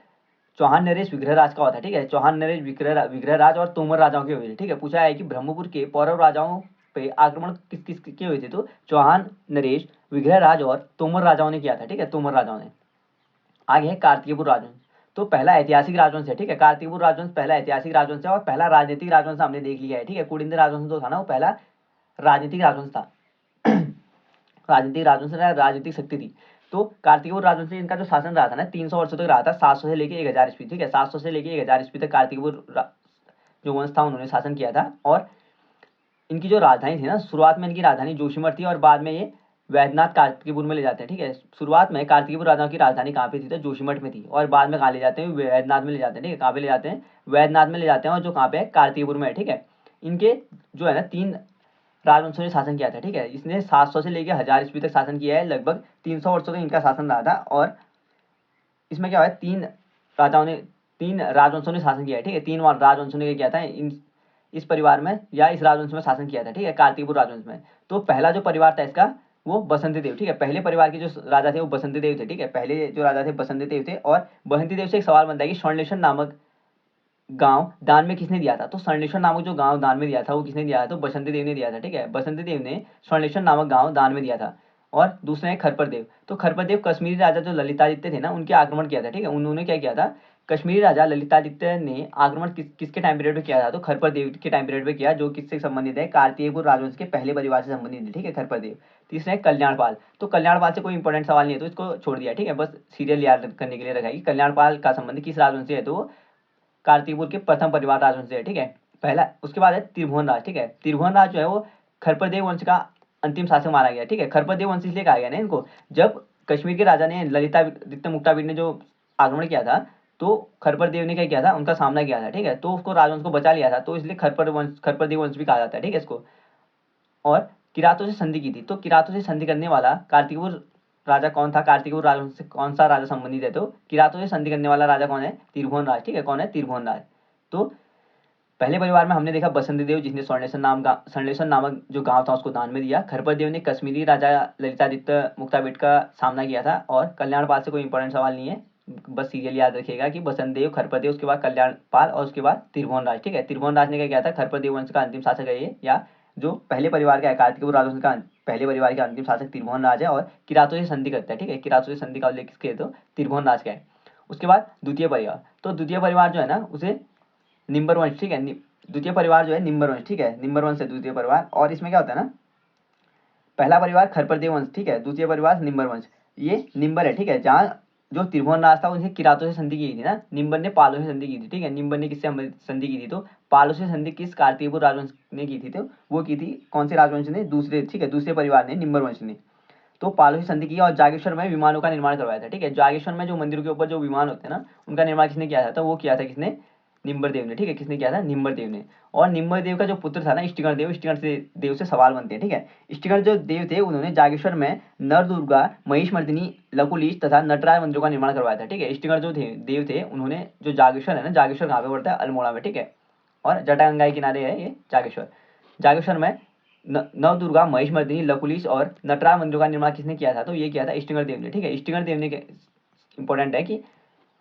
चौहान नरेश विग्रहराज का हुआ था, ठीक है। चौहान नरेश विग्रहराज और तोमर राजाओं के हुए थे, ठीक है। पूछा है कि ब्रह्मपुर के पौरव राजाओं पे आक्रमण किस किस के हुए थे, तो चौहान नरेश, विग्रहराज और तोमर राजाओं ने किया था, ठीक है, तोमर राजाओं ने। आगे है कार्तिकेयपुर राजवंश, तो पहला ऐतिहासिक राजवंश है, ठीक है। कार्तिकपुर राजवंश पहला ऐतिहासिक राजवंश है और पहला राजनीतिक राजवंश हमने देख लिया है, ठीक है। कुलिंद राजवंश जो था ना वो पहला राजनीतिक राजवंश था। राजनीतिक राजवंश राजनीतिक शक्ति थी। तो कार्तिकपुर राजवंश इनका जो शासन रहा था ना 300 वर्षों तक रहा था, 700 से लेके 1000 ईस्वी, ठीक है। 700 से लेके 1000 ईस्वी तक कार्तिकपुर जो वंश था उन्होंने शासन किया था। और इनकी जो राजधानी थी ना, शुरुआत में इनकी राजधानी जोशीमठ थी और बाद में ये वैद्यनाथ कार्तिकपुर में ले जाते हैं, ठीक है। शुरुआत में कार्तिकपुर राजाओं की राजधानी कहाँ पे थी, तो जोशीमठ में थी और बाद में कहाँ ले जाते हैं, वैद्यनाथ में ले जाते हैं, ठीक है। कहाँ पे ले जाते हैं, वैद्यनाथ में ले जाते हैं और जो कहाँ पे है कार्तिकपुर में है, ठीक है। इनके जो है ना 3 राजवंशों ने शासन किया था, ठीक है। इसने 700 से लेकर 1000 ईस्वी तक शासन किया है, लगभग 300 वर्षों तक इनका शासन रहा था। और इसमें क्या है, 3 राजवंशों ने शासन किया है, ठीक है। 3 राजवंशों ने क्या किया था, इस परिवार में या इस राजवंश में शासन किया था, ठीक है, कार्तिकपुर राजवंश में। तो पहला जो परिवार था इसका वो बसंती देव, ठीक है। पहले परिवार के जो राजा थे वो बसंती देव थे, ठीक है। पहले जो राजा थे बसंती देव थे। और बसंती देव से एक सवाल बनता है कि स्वर्णेश्वर नामक गांव दान में किसने दिया था, तो स्वर्णेश्वर नामक जो गांव दान में दिया था वो किसने दिया था, तो बसंती देव ने दिया था, ठीक है। बसंती देव ने स्वर्णेश्वर नामक गांव दान में दिया था। और दूसरे हैं खरपर देव, तो खरपर देव कश्मीरी राजा जो ललितादित्य थे ना उनके आक्रमण किया था, ठीक है। उन्होंने क्या किया था, कश्मीरी राजा ललितादित्य ने आक्रमण किसके टाइम पीरियड में किया था, तो खरपर देव के टाइम पीरियड में किया, जो किससे संबंधित है, कार्तिकेयपुर राजवंश के पहले परिवार से संबंधित है, ठीक है, खरपर देव। तीसरे है कल्याणपाल, तो कल्याणपाल से कोई इंपॉर्टेंट सवाल नहीं है तो इसको छोड़ दिया, ठीक है। बस सीरियल याद करने के लिए रखा है कि कल्याणपाल का संबंध किस राजवंश से है, तो कार्तिकपुर के प्रथम परिवार राजवंश से है, ठीक है। पहला, उसके बाद है त्रिभुवन राज, ठीक है। त्रिभुवन राज जो है वो खरप्रदेव वंश का अंतिम शासक माना गया, ठीक है। खरप्रदेव वंश इसलिए कहा गया ना इनको, जब कश्मीर के राजा ने ललितादित्य मुक्तापीड ने जो आक्रमण किया था, तो खरप्रदेव ने क्या किया था, उनका सामना किया था, ठीक है। तो उसको राजवंश को बचा लिया था, तो इसलिए खरप्रदेव वंश भी कहा जाता है, ठीक है इसको। और किरातों से संधि की थी, तो किरातों से संधि करने वाला कार्तिकपुर राजा कौन था, कार्तिकपुर राजवंश से कौन सा राजा संबंधित है, तो किरातों से संधि करने वाला राजा कौन है, त्रिभुवन राज, ठीक है। कौन है, त्रिभुवन राज। तो पहले परिवार में हमने देखा बसंत देव, जिसने स्वर्णेश्वर नामक जो गांव था उसको दान में दिया। खरप्रदेव ने कश्मीरी राजा ललितादित्य मुक्तापीड का सामना किया था। और कल्याणपाल से कोई इंपॉर्टेंट सवाल नहीं है, बस सीरियल याद रखिएगा कि बसंत देव, खरप्रदेव, उसके बाद कल्याणपाल और उसके बाद त्रिभुवन राज, ठीक है। त्रिभुवन राज ने क्या किया था, खरप्रदेव वंश का अंतिम शासक है ये, या जो पहले परिवार का है कार्तिकपुर राजवंश का पहले परिवार का अंतिम शासक त्रिभुवन राज है, और किरातों से संधि करता है, ठीक है। किरातों से संधि का उल्लेख किसके, तो त्रिभुवन राज का है। उसके बाद द्वितीय परिवार, तो द्वितीय परिवार जो है ना उसे निम्बर वंश, ठीक है। द्वितीय परिवार जो है निम्बर वंश, ठीक है। निम्बर वंश है द्वितीय परिवार। और इसमें क्या होता है ना, पहला परिवार खरप्रदेव वंश, ठीक है। द्वितीय परिवार निम्बर वंश, ये निम्बर है, ठीक है। जहाँ जो त्रिभुवन राज था उनसे किरातों से संधि की थी ना, निम्बर ने पालों से संधि की थी, ठीक है। निम्बर ने किससे संधि की थी, तो पालों से संधि किस कार्तिकपुर राजवंश ने की थी, तो वो की थी कौन से राजवंश ने, दूसरे, ठीक है, दूसरे परिवार ने, निम्बर वंश ने। तो पालों से संधि की और जागेश्वर में विमानों का निर्माण करवाया था, ठीक है। जागेश्वर में जो मंदिरों के ऊपर जो विमान होते हैं ना, उनका निर्माण किसने किया था, तो वो किया था किसने, निम्बरदेव ने, ठीक है। किसने किया था, निम्बरदेव ने। और निम्बरदेव का जो पुत्र था ना इष्टिगण देव से सवाल बनते हैं, ठीक है। इष्टिगण जो देव थे उन्होंने जागेश्वर में नर दुर्गा, महिषमर्दिनी, लकुलिश तथा नटराज मंदिरों का निर्माण करवाया था, ठीक है। इष्टिगण जो थे देव थे, उन्होंने जो जागेश्वर है ना, जागेश्वर कहाँ पे पड़ता है, अल्मोड़ा में, ठीक है। और जटागंगा के किनारे है ये जागेश्वर। जागेश्वर में नव दुर्गा, महिषमर्दिनी, लकुलिश और नटराज मंदिरों का निर्माण किसने किया था, तो ये किया था इष्टिगण देव ने, ठीक है। इष्टिगण देव ने, इंपॉर्टेंट है कि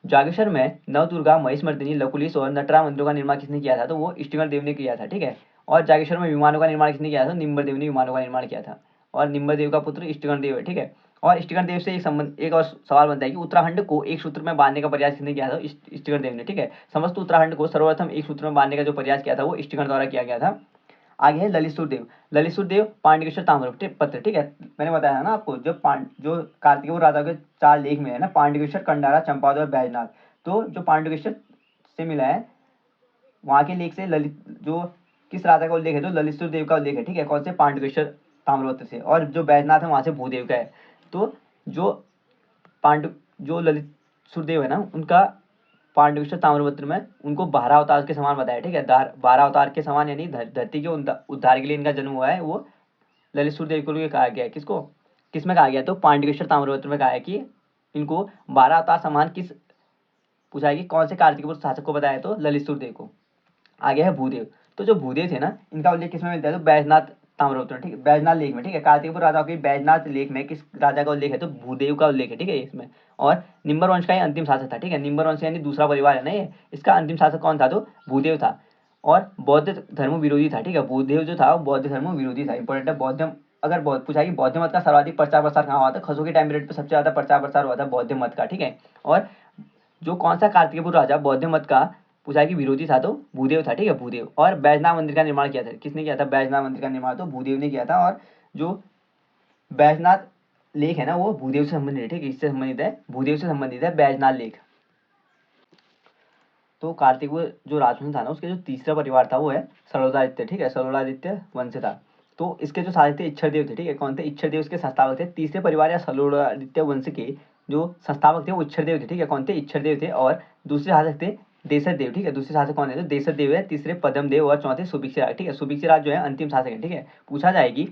जागेश्वर में नवदुर्गा, महिषमर्दिनी, लकुलिश और नटराज मंदिरों का निर्माण किसने किया था, तो वो इष्टिगण देव ने किया था, ठीक है। और जागेश्वर में विमानों का निर्माण किसने किया था, निम्बर देव ने विमानों का निर्माण किया था। और निम्बर देव का पुत्र इष्टिगण देव है, ठीक है। और इष्टिगण देव से एक और सवाल बनता है कि उत्तराखंड को एक सूत्र में बांधने का प्रयास किसने किया था, इष्टिगण देव ने, ठीक है। समस्त उत्तराखंड को सर्वप्रथम एक सूत्र में बांधने का जो प्रयास किया था वो इष्टिगण द्वारा किया गया था। आगे है ललित देव। ललित देव पांडुकेश्वर ताम्रपत्र, ठीक है। मैंने बताया ना आपको, जो कार्तिकेय राजा के 4 लेख में है ना, पांडुकेश्वर, कंडारा, चंपावत और बैजनाथ। तो जो पांडुकेश्वर से मिला है वहां के लेख से ललित, जो किस राजा का उल्लेख है, तो ललित देव का उल्लेख है, ठीक है। कौन से, पांडुकेश्वर ताम्रपत्र से। और जो बैजनाथ है वहां से भूदेव का है। तो जो पांडु जो ललित देव है ना, उनका पांडुकेश्वर ताम्रपत्र में उनको 12 अवतार के समान बताया, ठीक है। 12 अवतार के समान, यानी धरती के उद्धार के लिए इनका जन्म हुआ है, वो ललित सूर्यदेव को कहा गया है। किसको, किसमें कहा गया, तो पांडुकेश्वर ताम्रपत्र में कहा है कि इनको 12 अवतार समान किस, पूछा है कि कौन से कार्तिकपुर शासक को बताया, तो ललित सूर्यदेव को। आगे है भूदेव। तो जो भूदेव थे ना, इनका उल्लेख किसमें मिलता है, तो बैजनाथ ताम्रपत्र, ठीक है, बैजनाथ लेख में, ठीक है। कार्तिकपुर राजा के बैजनाथ लेख में किस राजा का उल्लेख है, तो भूदेव का उल्लेख है, ठीक है इसमें। और निम्बर वंश का ये अंतिम शासक था, ठीक है। निम्बर वंश यानी दूसरा परिवार है ना ये, इसका अंतिम शासक कौन था, तो भूदेव था। और बौद्ध धर्म विरोधी था, ठीक है। भूदेव जो था वो बौद्ध धर्म विरोधी था। इंपॉर्टेंट है, बौद्ध, अगर पूछा कि बौद्ध मत का सर्वाधिक प्रचार प्रसार कहाँ हुआ था, खसो के टाइम पीरियड पे सबसे ज्यादा प्रचार प्रसार हुआ था बौद्ध मत का, ठीक है। और जो कौन सा कार्तिकेय राजा बौद्ध मत का पूछा कि विरोधी था, तो भूदेव था, ठीक है, भूदेव। और बैजनाथ मंदिर का निर्माण किया था, किसने किया था, बैजनाथ मंदिर का निर्माण तो भूदेव ने किया था। और जो बैजनाथ लेख है ना वो भूदेव से संबंधित है, ठीक है, इससे संबंधित है, भूदेव से संबंधित है बैजनाथ लेख। तो कार्तिकपुर जो राजवंश था ना, उसके जो तीसरा परिवार था वो है सरोदादित्य, ठीक है। सरोदादित्य वंश था। तो इसके जो शासक थे इच्छर देव थे, ठीक है। कौन थे, इच्छर देव इसके संस्थापक थे। तीसरे परिवार या सरोदादित्य वंश के जो संस्थापक थे वो इच्छर देव थे, ठीक है। कौन थे, इच्छर देव थे। और दूसरे शासक थे देसर देव, ठीक है। दूसरे शासक कौन है, तो देसर देव है। तीसरे पद्म देव और चौथे सुभिक्षराज, ठीक है। सुभिक्षराज जो है अंतिम शासक है, ठीक है। पूछा जाएगी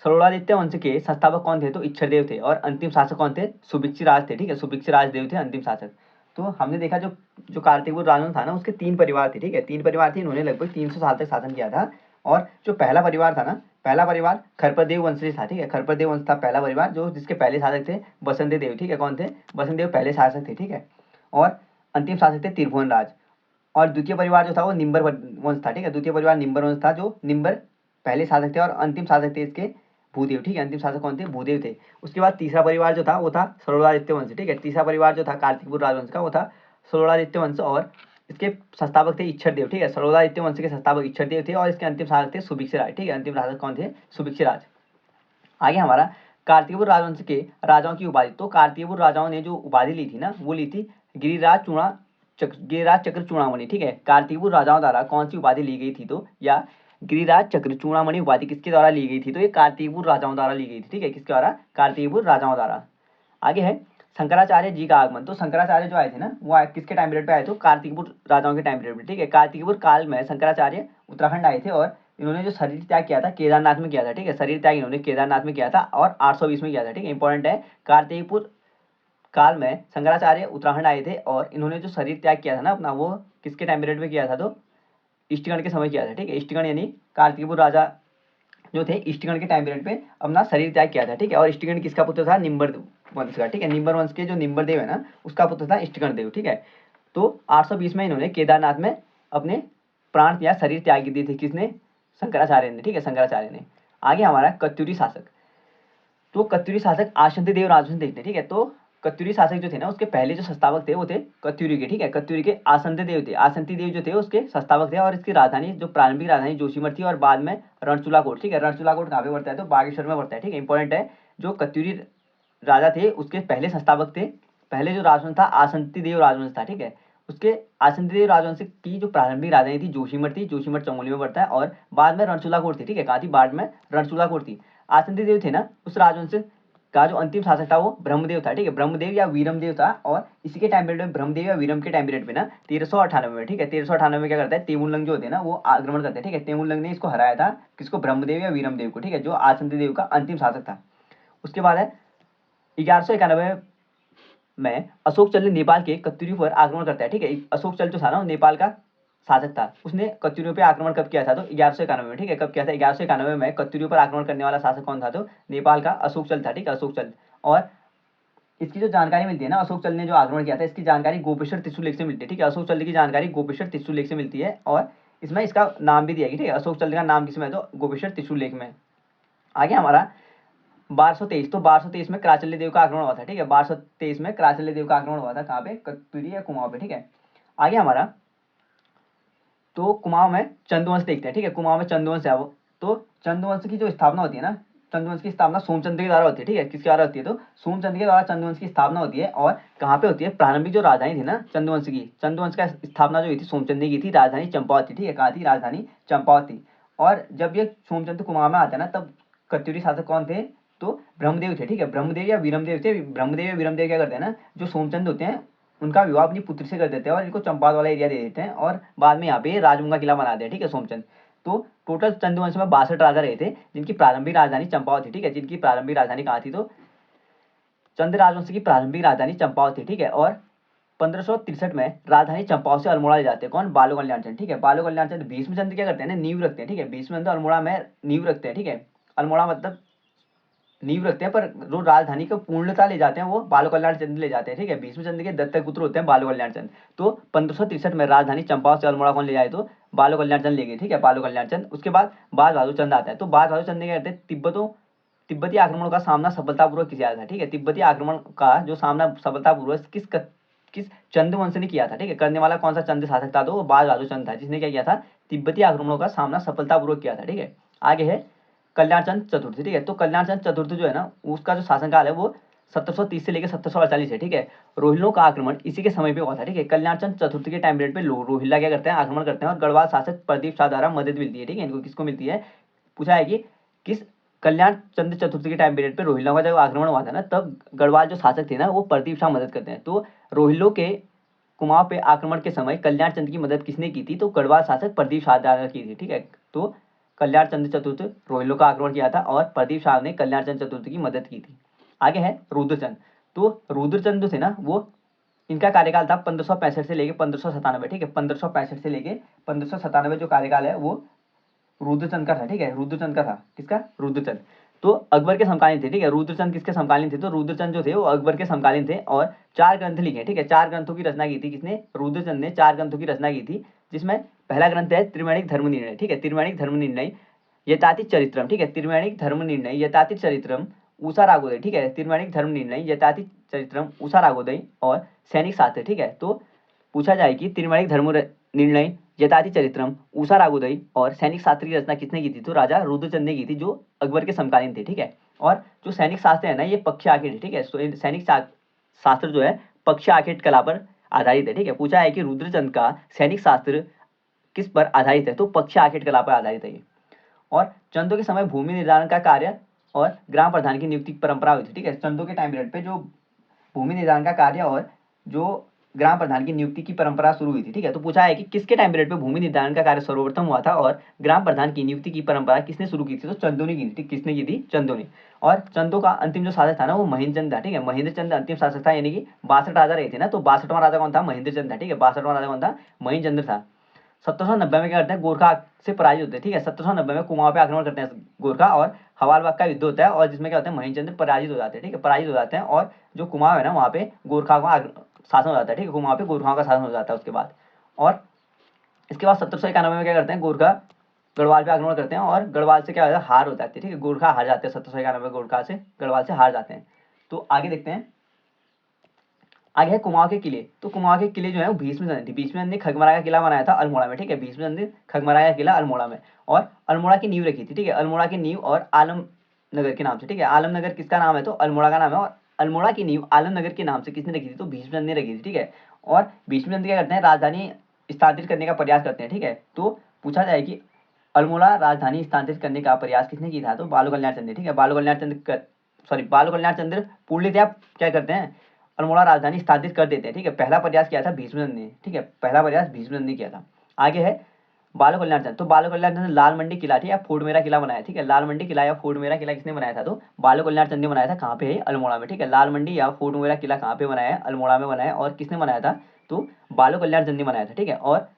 सरोदादित्य वंश के संस्थापक कौन थे, तो इच्छर देव थे। और अंतिम शासक कौन थे, सुभिक्षराज थे, ठीक है। सुभिक्षराज देव थे अंतिम शासक। तो हमने देखा जो जो कार्तिकपुर राजवंश था ना उसके 3 परिवार थे, ठीक है। 3 परिवार थे, इन्होंने लगभग 300 साल तक शासन किया था। और जो पहला परिवार था ना, पहला परिवार खरप्रदेव वंश से था, ठीक है। खरप्रदेव वंश था पहला परिवार, जो जिसके पहले शासक थे बसंत देव, ठीक है। कौन थे, बसंत देव पहले शासक थे, ठीक है। और अंतिम शासक थे त्रिभुवन राज। और द्वितीय परिवार जो था वो निम्बर वंश था, ठीक है। द्वितीय परिवार निम्बर वंश था, जो निम्बर पहले शासक थे और अंतिम शासक थे इसके भूदेव, ठीक है। अंतिम शासक कौन थे, भूदेव थे। उसके बाद तीसरा परिवार जो था वो था सरोदादित्य वंश, ठीक है। तीसरा परिवार जो था कार्तिकपुर राजवंश का वो था सरोदादित्य वंश। और इसके संस्थापक थे इच्छर देव, ठीक है। सरोदादित्य वंश के संस्थापक इच्छर देव थे और इसके अंतिम शासक थे सुभिक्षराज, ठीक है। अंतिम शासक कौन थे, सुभिक्षराज। आगे हमारा कार्तिकपुर राजवंश के राजाओं की उपाधि। तो कार्तिकपुर राजाओं ने जो उपाधि ली थी ना वो ली थी गिरिराज, चूड़ा, गिरिराज चक्र चूड़ामणि, ठीक है, कार्तिकपुर राजाओं द्वारा कौन सी उपाधि ली गई थी? तो या गिरिराज चक्र चूड़ामणि उपाधि किसके द्वारा ली गई थी? तो ये कार्तिकपुर राजाओं द्वारा ली गई थी, ठीक है, किसके द्वारा? कार्तिकपुर राजाओं द्वारा। आगे है शंकराचार्य जी का आगमन। तो शंकराचार्य जो आए थे ना, वो किसके टाइम पीरियड पे आए? तो कार्तिकपुर राजाओं के टाइम पीरियड पे, ठीक है। कार्तिकपुर काल में शंकराचार्य उत्तराखंड आए थे और इन्होंने जो शरीर त्याग किया था केदारनाथ में किया था, ठीक है, शरीर त्याग इन्होंने केदारनाथ में किया था और 820 में किया था, ठीक है, इंपॉर्टेंट है। कार्तिकपुर काल में शंकराचार्य उत्तराखंड आए थे और इन्होंने जो शरीर त्याग किया था ना अपना, वो किसके टाइम पीरियड में किया था? तो इष्टगण के समय किया था, ठीक है। इष्टगण यानी कार्तिकपुर राजा जो थे इष्टगण के टाइम पीरियड पे अपना शरीर त्याग किया था, ठीक है। और इष्टगण किसका पुत्र था? निम्बर वंश का, ठीक है। निम्बर वंश के जो निम्बर देव है ना, उसका पुत्र था इष्टगण देव, ठीक है। तो 820 में इन्होंने केदारनाथ में अपने प्राण या शरीर त्याग दिए थे। किसने? शंकराचार्य ने, ठीक है, शंकराचार्य ने। आगे हमारा कत्यूरी शासक। तो कत्यूरी शासक आसंती देव राजवंश देखते हैं, ठीक है। तो कत्यूरी शासक जो थे ना, उसके पहले जो संस्थापक थे वो थे कत्यूरी के, ठीक है। कत्यूरी के आसंती देव थे। आसंती देव जो थे उसके संस्थापक थे और इसकी राजधानी जो प्रारंभिक राजधानी जोशीमठ थी और बाद में रणचूला कोट, ठीक है। रणचूला कोट कहाँ पे पड़ता है? तो बागेश्वर में पड़ता है, ठीक है, इंपॉर्टेंट है। जो कत्यूरी राजा थे उसके पहले संस्थापक थे, पहले जो राजवंश था आसंती देव राजवंश था, ठीक है। उसके आसंती देव राजवंश की जो प्रारंभिक राजधानी थी जोशीमठ थी, जोशीमठ चमोली में पड़ता है और बाद में रणचूला कोट थी, ठीक है। कहाँ थी? बाद में रणचूला कोट थी। आसंती देव थे ना, उस राजवंश का जो अंतिम शासक था वो ब्रह्मदेव था, ठीक है, ब्रह्मदेव या वीरमदेव था। और इसी के टाइम पीरियड में ब्रह्मदेव या वीरम के टाइम पीरियड पे ना 1398 में, ठीक है, 1398 में क्या करता है? तेमुलंग जो होते हैं ना वो आक्रमण करते हैं, ठीक है। तेमुलंग ने इसको हराया था, किसको? ब्रह्मदेव या वीरमदेव को, ठीक है, जो आसंती देव का अंतिम शासक था। उसके बाद है 1191 में अशोक चल ने नेपाल के कत्यूरी पर आक्रमण करता है, ठीक है। अशोक चल जो था ना नेपाल का शासक था, उसने कत्यूरियों पे आक्रमण कब किया था? तो 1191 में, ठीक है। कब किया था? 1191 में कत्यूरियों पर आक्रमण करने वाला शासक कौन था? तो नेपाल का अशोक चल था, ठीक है, अशोक चल। और इसकी जो जानकारी मिलती है ना, अशोक चल ने जो आक्रमण किया था, इसकी जानकारी गोपेश्वर त्रिशूलेख से मिलती है, ठीक है। अशोक चल की जानकारी गोपेश्वर त्रिशूलेख से मिलती है और इसमें इसका नाम भी दिया गया, ठीक है। अशोक चल का नाम किसमें है? तो गोपेश्वर त्रिशूलेख में। आगे हमारा 1223। तो 1223 में कराचल्य देव का आक्रमण हुआ था, ठीक है। 1223 में कराचल्य देव का आक्रमण हुआ था, कहाँ पे? कत्यूरी या कुमाऊं पे, ठीक है। आगे हमारा तो कुमाऊं में चंद्रवंश देखते हैं, ठीक है। कुमाऊं में चंद्रवंश है वो। तो चंद्रवंश की जो स्थापना होती है ना, चंद्रवंश की स्थापना सोमचंद्र के द्वारा होती है, ठीक है। किसके द्वारा होती है? तो सोमचंद्र के द्वारा चंद्रवंश की स्थापना होती है। और कहाँ पे होती है? प्रारंभिक जो राजधानी थी ना चंद्रवंश की, चंद्रवंश का स्थापना जो हुई थी सोमचंद्र ने की थी, राजधानी चंपावत थी, ठीक है। कहाँ थी? राजधानी चंपावत थी। और जब ये सोमचंद्र कुमाऊं में आता है ना, तब कत्यूरी शासक कौन थे? तो ब्रह्मदेव थे, ठीक है। ब्रह्मदेव या वीरमदेव थे। ब्रह्मदेव या वीरमदेव क्या करते हैं ना, जो सोमचंद्र होते हैं उनका विवाह अपनी पुत्री से कर देते हैं और इनको चंपावत वाला एरिया दे देते हैं और बाद में यहाँ पे राजगंगा किला बना दिया, ठीक है, सोमचंद। तो टोटल चंद्रवंश में 62 राजा रहे थे जिनकी प्रारंभिक राजधानी चंपावत थी, ठीक है। जिनकी प्रारंभिक राजधानी कहाँ थी? तो चंद्र राजवंश की प्रारंभिक राजधानी चंपावत थी, ठीक है। और 1563 में राजधानी चंपावत से अल्मोड़ा ले जाते हैं। कौन? बालो कल्याण चंद, ठीक है। बालो कल्याण चंद भीष्मचंद्र क्या करते हैं ना, नींव रखते हैं, ठीक है। भीष्मचंद्र अल्मोड़ा में नींव रखते हैं, ठीक है। अल्मोड़ा मतलब नींव रखते हैं, पर जो राजधानी को पूर्णता ले जाते हैं वो बालो कल्याण चंद ले जाते हैं, ठीक है। भीष्मचंद्र के दत्तक पुत्र होते हैं बालो कल्याण चंद। तो 1563 में राजधानी चंपावत से अल्मोड़ा कौन ले जाए? तो बालो कल्याण चंद ले गए, ठीक है, बालो कल्याण चंद। उसके बाद बाज बहादुर चंद आता है। तो बाज बहादुर चंद ने क्या करते हैं? तिब्बती आक्रमण का सामना सफलतापूर्वक किया था, ठीक है। तिब्बती आक्रमण का जो सामना सफलतापूर्वक किस चंद्रवंश ने किया था, ठीक है। करने वाला कौन सा चंद्र शासक था? तो वो बाज बहादुर चंद था, जिसने क्या किया था? तिब्बती आक्रमणों का सामना सफलतापूर्वक किया था, ठीक है। आगे है कल्याण चंद चतुर्थ, ठीक है। तो कल्याण चंद चतुर्थ जो है ना, उसका जो शासनकाल है वो 1730 से लेकर 1748 है, ठीक है। रोहिलों का आक्रमण इसी के समय पे हुआ था, ठीक है। कल्याण चंद चतुर्थ के टाइम पीरियड पे रोहिल्ला क्या करते हैं? आक्रमण करते हैं और गढ़वाल शासक प्रदीप शाह द्वारा मदद मिलती है, ठीक है। इनको किसको मिलती है? पूछा है कि किस कल्याण चंद्र चतुर्थी के टाइम पीरियड पे रोहिल्लों का जब आक्रमण हुआ था ना, तब गढ़वाल जो शासक थे ना वो प्रदीप शाह मदद करते हैं। तो रोहिल्लों के कुमाऊं पे आक्रमण के समय कल्याण चंद्र की मदद किसने की थी? तो गढ़वाल शासक प्रदीप शाह द्वारा की थी, ठीक है। तो कल्याण चंद्र चतुर्थ रोहिल्लों का आक्रमण किया था और प्रदीप शाह ने कल्याण चंद्र चतुर्थ की मदद की थी। आगे है रुद्रचंद। तो रुद्रचंद जो थे ना, वो इनका कार्यकाल था 1565 से लेकर 1597, ठीक है। 1565 से लेकर 1597 जो कार्यकाल है वो रुद्रचंद का था, ठीक है। रुद्रचंद का था। किसका? रुद्रचंद। तो अकबर के समकालीन थे, ठीक है। रुद्रचंद किसके समकालीन थे? तो रुद्रचंद जो थे वो अकबर के समकालीन थे और 4 ग्रंथ लिखे, ठीक है। 4 ग्रंथों की रचना की थी। किसने? रुद्रचंद ने 4 ग्रंथों की रचना की थी, जिसमें पहला ग्रंथ है त्रिवेणिक धर्म निर्णय, ठीक है। त्रिवेणिक धर्म निर्णय यताति चरित्रम, ठीक है। त्रिवेणिक धर्म निर्णय यताति चरित्रम उषा रागोदय, ठीक है। त्रिवेणिक धर्म निर्णय यताति चरित्रम उषा रागोदय और सैनिक शास्त्र, ठीक है। तो पूछा जाए कि त्रिवेणिक धर्म निर्णय यताति चरित्रम उषा रागोदय और सैनिक शास्त्र की रचना किसने की थी? तो राजा रुद्रचंद ने की थी, जो अकबर के समकालीन थे, ठीक है। और जो सैनिक शास्त्र है ना, ये पक्ष आखेट है, ठीक है। सैनिक शास्त्र जो है पक्ष आखेट कला पर आधारित है। ठीक है, पूछा है कि रुद्रचंद का सैनिक शास्त्र किस पर आधारित है, तो पक्ष आखेट कला पर आधारित है ये। और चंदों के समय भूमि निर्धारण का कार्य और ग्राम प्रधान की नियुक्ति की परंपरा हुई थी। ठीक है, चंदों के टाइम पीरियड पे जो भूमि निर्धारण का कार्य और जो ग्राम प्रधान की नियुक्ति की परंपरा शुरू हुई थी। ठीक है, तो पूछा है कि किसके टाइम पीरियड पे भूमि निर्धारण का कार्य सर्वप्रथम हुआ था और ग्राम प्रधान की नियुक्ति की परंपरा किसने शुरू की थी, तो चंदों ने की थी। किसने की थी, चंदों ने। और चंदों का अंतिम जो शासक था ना वो महेंद्र चंद था। ठीक है, महेंद्र चंद अंतिम शासक था, यानी कि 62 राजा रहे थे ना, तो 62वां राजा कौन था, महेंद्र चंद था। ठीक है, 62वां राजा कौन था, महेंद्र चंद्र था। 1790 में क्या करते हैं, गोरखा से पराजित होते हैं। ठीक है, 1790 में कुमाऊं पे आक्रमण करते हैं गोरखा और हवालबाग का युद्ध होता है, और जिसमें क्या होता है, महेंद्र चंद्र पराजित हो जाते हैं। ठीक है, पराजित हो जाते हैं और जो कुमाऊं है ना वहाँ पे गोरखा का शासन हो जाता है। ठीक है, कुमाऊं पे गोरखाओं का शासन हो जाता है उसके बाद। और इसके बाद 1791 में क्या करते हैं, गोरखा गढ़वाल पे आक्रमण करते हैं और गढ़वाल से क्या होता है, हार हो जाती है। ठीक है, गोरखा हार जाते हैं 1791 में, गोरखा से गढ़वाल से हार जाते हैं। तो आगे देखते हैं, आगे है कुमाऊं के किले। तो कुमाऊं के किले जो है वो भीष्मचंद्र थे। भीष्मचंद्र ने खगमराया का किला बनाया था अल्मोड़ा में। ठीक है, भीष्मचंद्र ने खगमराया का किला अल्मोड़ा में और अल्मोड़ा की नींव रखी थी। ठीक है, अल्मोड़ा की नींव और आलम नगर के नाम से। ठीक है, आलम नगर किसका नाम है, तो अल्मोड़ा का नाम है, और अल्मोड़ा की नींव आलम नगर के नाम से किसने रखी थी, तो भीष्मचंद्र ने रखी थी। ठीक है, और भीष्मचंद्र क्या करते हैं, राजधानी स्थानांतरित करने का प्रयास करते हैं। ठीक है, तो पूछा जाए कि अल्मोड़ा राजधानी स्थानांतरित करने का प्रयास किसने किया था, तो बालू कल्याण चंद्र ने। ठीक है, बालू कल्याण चंद्र बालू कल्याण चंद्र पूर्णतया क्या करते हैं, अल्मोड़ा राजधानी स्थापित कर देते हैं। ठीक है, पहला प्रयास किया था भीष्मचंद्र ने। ठीक है, पहला प्रयास भीष्मचंद्र ने किया था। आगे है बालू कल्याण चंद्र। तो बालू कल्याण चंद्र लाल मंडी किला, ठीक है, फोर्ट मेरा किला बनाया। ठीक है, लाल मंडी किला या फोर्ट मेरा किला किसने बनाया था, तो बालू कल्याण चंद्र ने बनाया था। कहाँ पे है, अल्मोड़ा में। ठीक है, लाल मंडी या फोर्ट मेरा किला कहाँ पे बनाया है, अल्मोड़ा में बनाया है। और किसने बनाया था, तो बालू कल्याण चंद्र ने बनाया था। ठीक है, और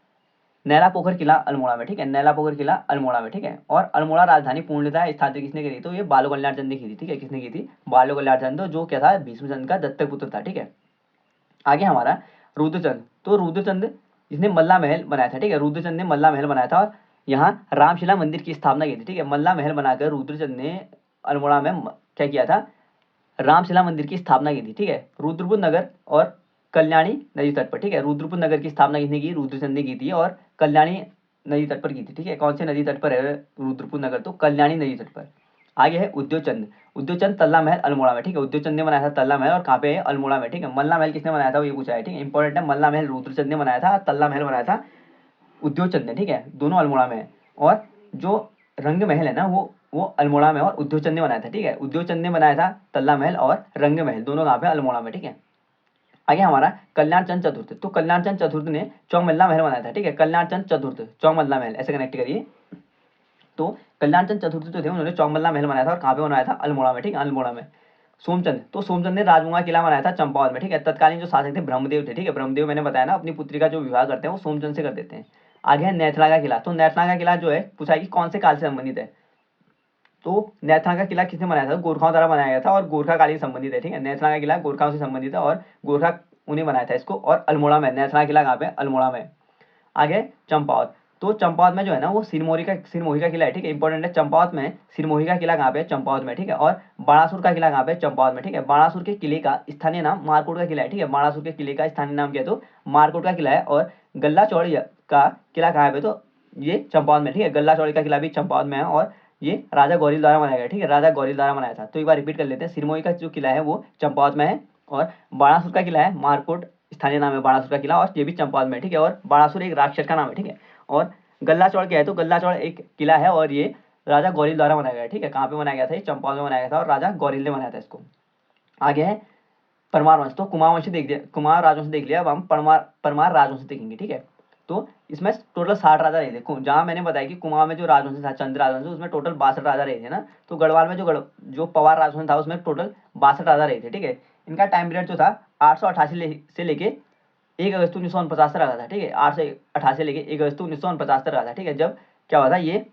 नैला पोखर किला अल्मोड़ा में। ठीक है, नैला पोखर किला अल्मोड़ा में। ठीक है, और अल्मोड़ा राजधानी पूर्णतः स्थापित किसने करी, तो ये बालू कल्याण चंद्र ने की थी। ठीक है, किसने की थी, बालू कल्याण चंद्र, जो क्या था, भीष्मचंद्र का दत्तक पुत्र था। ठीक है, आगे हमारा रुद्रचंद। तो रुद्रचंद जिसने मल्ला महल बनाया था। ठीक है, रुद्रचंद ने मल्ला महल बनाया था और यहाँ रामशिला मंदिर की स्थापना की थी। ठीक है, मल्ला महल बनाकर रुद्रचंद ने अल्मोड़ा में क्या किया था, रामशिला मंदिर की स्थापना की थी। ठीक है, रुद्रपुर नगर और कल्याणी नदी तट पर। ठीक है, रुद्रपुर नगर की स्थापना किसने की, रुद्रचंद ने की थी, और कल्याणी नदी तट पर की थी। ठीक है, कौन से नदी तट पर है रुद्रपुर नगर, तो कल्याणी नदी तट पर। आगे है उद्योगचंद। उद्योगचंद तल्ला महल अल्मोड़ा में। ठीक है, उद्योगचंद ने बनाया था तल्ला महल, और कहाँ पे है, अल्मोड़ा में। ठीक है, मल्ला महल किसने बनाया था, वो ये पूछा है। ठीक है, इंपॉर्टेंट है, मल्ला महल रुद्रचंद ने बनाया था, तल्ला महल बनाया था उद्योगचंद ने। ठीक है, दोनों अल्मोड़ा में है। और जो रंग महल है ना वो अल्मोड़ा में और उद्योगचंद ने बनाया था। ठीक है, उद्योगचंद ने बनाया था तल्ला महल, और रंग महल दोनों कहाँ पे, अल्मोड़ा में। ठीक है, आगे हमारा कल्याण चंद चतुर्थ। तो कल्याण चंद चतुर्थ ने चौमल्ला महल बनाया था। ठीक है, कल्याण चंद चतुर्थ चौमल्ला महल, ऐसे कनेक्ट करिए। तो कल्याण चंद चतुर्थ जो थे उन्होंने चौमल्ला महल बनाया था, और कहाँ पे बनाया था, अल्मोड़ा में। ठीक है, अल्मोड़ा में। सोमचंद। तो सोमचंद ने राजगंगा किला बनाया था चंपावत में। ठीक है, तत्कालीन जो शासक थे ब्रह्मदेव थे। ठीक है, ब्रह्मदेव मैंने बताया ना अपनी पुत्री का जो विवाह करते हैं वो सोमचंद से कर देते हैं। आगे है नैथला का किला। तो नैथला का किला जो है पूछा है कि कौन से काल से संबंधित है, तो नैथला का किला किसने बनाया था, गोरखाओं द्वारा बनाया गया था और गोरखा काल से संबंधित है। ठीक है, नैथला का किला गोरखाओं से संबंधित है और गोरखा उन्हें बनाया था इसको, और अल्मोड़ा में नैथला किला कहाँ पे, अल्मोड़ा में। आगे चंपावत। तो चंपावत में जो है ना वो सिरमोही का किला है। ठीक है, इंपॉर्टेंट है, चंपावत में सिरमोही का किला कहाँ पे है, चंपावत में। ठीक है, और बाणासुर का किला कहाँ पे है, चंपावत में। ठीक है, बाणासुर के किले का स्थानीय नाम मारकोट का किला है। ठीक है, बाणासुर के किले का स्थानीय नाम क्या है, तो मारकोट का किला है। और गल्ला चौड़ी का किला कहाँ पे, तो ये चंपावत में। ठीक है, गल्ला चौड़ी का किला भी चंपावत में है, और ये राजा गौरील द्वारा बनाया गया। ठीक है, राजा गौरील द्वारा बनाया था। तो एक बार रिपीट कर लेते हैं, सिरमोही का जो किला है वो चंपावत में है, और बाणासुर का किला है मारकोट, स्थानीय नाम है बाणासुर का किला, और ये भी चंपावत में। ठीक है, और बाणासुर एक राक्षस का नाम है। ठीक है, और गल्ला चौड़ क्या है, तो गल्ला चौड़ एक किला है, और ये राजा गौरील द्वारा बनाया गया है। ठीक है, कहाँ पे बनाया गया था, ये चंपावत में बनाया गया था, और राजा गौरील ने बनाया था इसको। आगे है परमार वंश। तो कुमार वंश देख दिया, कुमार राजवंश देख लिया, अब हम परमार परमार राजवंश देखेंगे। ठीक है, तो इसमें टोटल 60 राजा रहे थे। जहाँ मैंने बताया कि कुमार में जो राजवंश था चंद्र राजवंश, उसमें टोटल 62 राजा रहे थे ना, तो गढ़वाल में जो पवार राजवंश था उसमें टोटल 62 राजा रहे थे। ठीक है, इनका टाइम पीरियड जो था 888 से लेके 1 अगस्त 1949 तक रहा था। ठीक है, 888 से लेके 1 अगस्त 1949 तक रहा था। ठीक है, जब क्या हुआ था, ये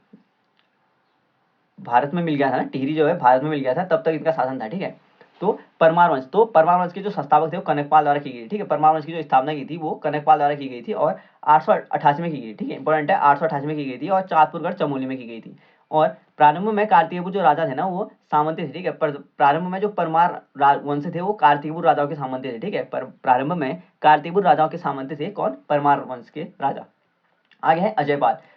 भारत में मिल गया था ना, टिहरी जो है भारत में मिल गया था, तब तक इनका शासन था। ठीक है, तो परमार वंश। तो परमार वंश के जो संस्थापक थे वो कनकपाल द्वारा की गई। ठीक है, परमार वंश की जो स्थापना की थी वो कनकपाल द्वारा की गई थी, और 888 में की गई। ठीक है, इंपॉर्टेंट है, 888 में की गई थी, और चाँदपुरगढ़ चमोली में की गई थी। और प्रारंभ में कार्तिकेयपुर जो राजा थे ना वो सामंती थे। ठीक है, प्रारंभ में जो परमार वंश थे वो कार्तिकेयपुर राजाओं के सामंती थे। ठीक है, प्रारंभ में कार्तिकेयपुर राजाओं के सामंती थे कौन, परमार वंश के राजा। आगे है अजयपाल।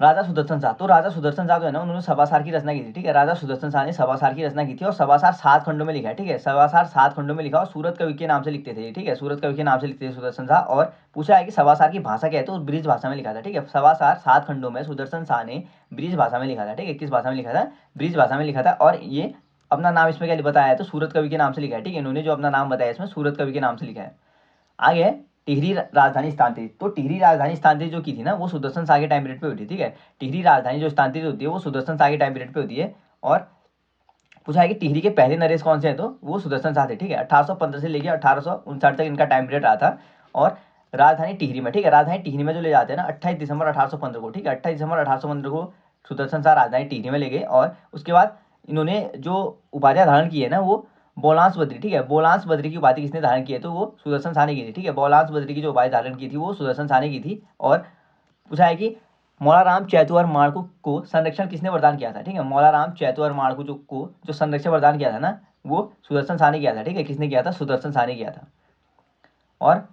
राजा सुदर्शन शाह, तो राजा सुदर्शन शाह जो है ना उन्होंने सभासार की रचना की थी, ठीक है। राजा सुदर्शन शाह ने सभासार की रचना की थी और सभासार 7 खंडों में लिखा है, ठीक है। सभासार 7 खंडों में लिखा और सूरत कवि के नाम से लिखते थे, ठीक है। सूरत कवि के नाम से लिखते थे सुदर्शन शाह। और पूछा है कि सभासार की भाषा क्या है, तो ब्रिज भाषा में लिखा था, ठीक है। सभासार 7 खंडों में सुदर्शन शाह ने ब्रिज भाषा में लिखा था, ठीक है। किस भाषा में लिखा था? ब्रिज भाषा में लिखा था। और ये अपना नाम इसमें क्या बताया है, तो सूरत कवि के नाम से लिखा है, ठीक है। इन्होंने जो अपना नाम बताया इसमें सूरत कवि के नाम से लिखा है। आगे है टिहरी राजधानी स्थानांतरित, तो टिहरी राजधानी स्थानांतरित जो की थी ना वो सुदर्शन शाह के टाइम पीरियड पे हुई थी, ठीक है। टिहरी राजधानी जो स्थानांतरित होती है वो सुदर्शन शाह के टाइम पीरियड पे होती है। और पूछा है कि टिहरी के पहले नरेश कौन से हैं, तो वो सुदर्शन शाह थे, ठीक है। 1815 से लेकर 1859 तक इनका टाइम पीरियड रहा था। और राजधानी टिहरी में, ठीक है, राजधानी टिहरी में जो ले जाते हैं ना 28 दिसंबर 1815 को, ठीक है। 28 दिसंबर 1815 को सुदर्शन शाह राजधानी टिहरी में ले गए। और उसके बाद इन्होंने जो उपाधियां धारण की है ना वो बोलांस बद्री, ठीक है। बोलांस बद्री की उपाधि किसने धारण की है, तो वो सुदर्शन शाह ने की थी, ठीक है। बोलांस बद्री की जो उपाधि धारण की थी वो सुदर्शन शाह ने की थी। और पूछा है कि मौलाराम चैतुअर माणकू को संरक्षण किसने वरदान किया था, ठीक है। मौलाराम चैतुअर माणकू जो संरक्षण वरदान किया था ना वो सुदर्शन शाह ने किया था, ठीक है। किसने किया था? सुदर्शन शाह ने किया था। और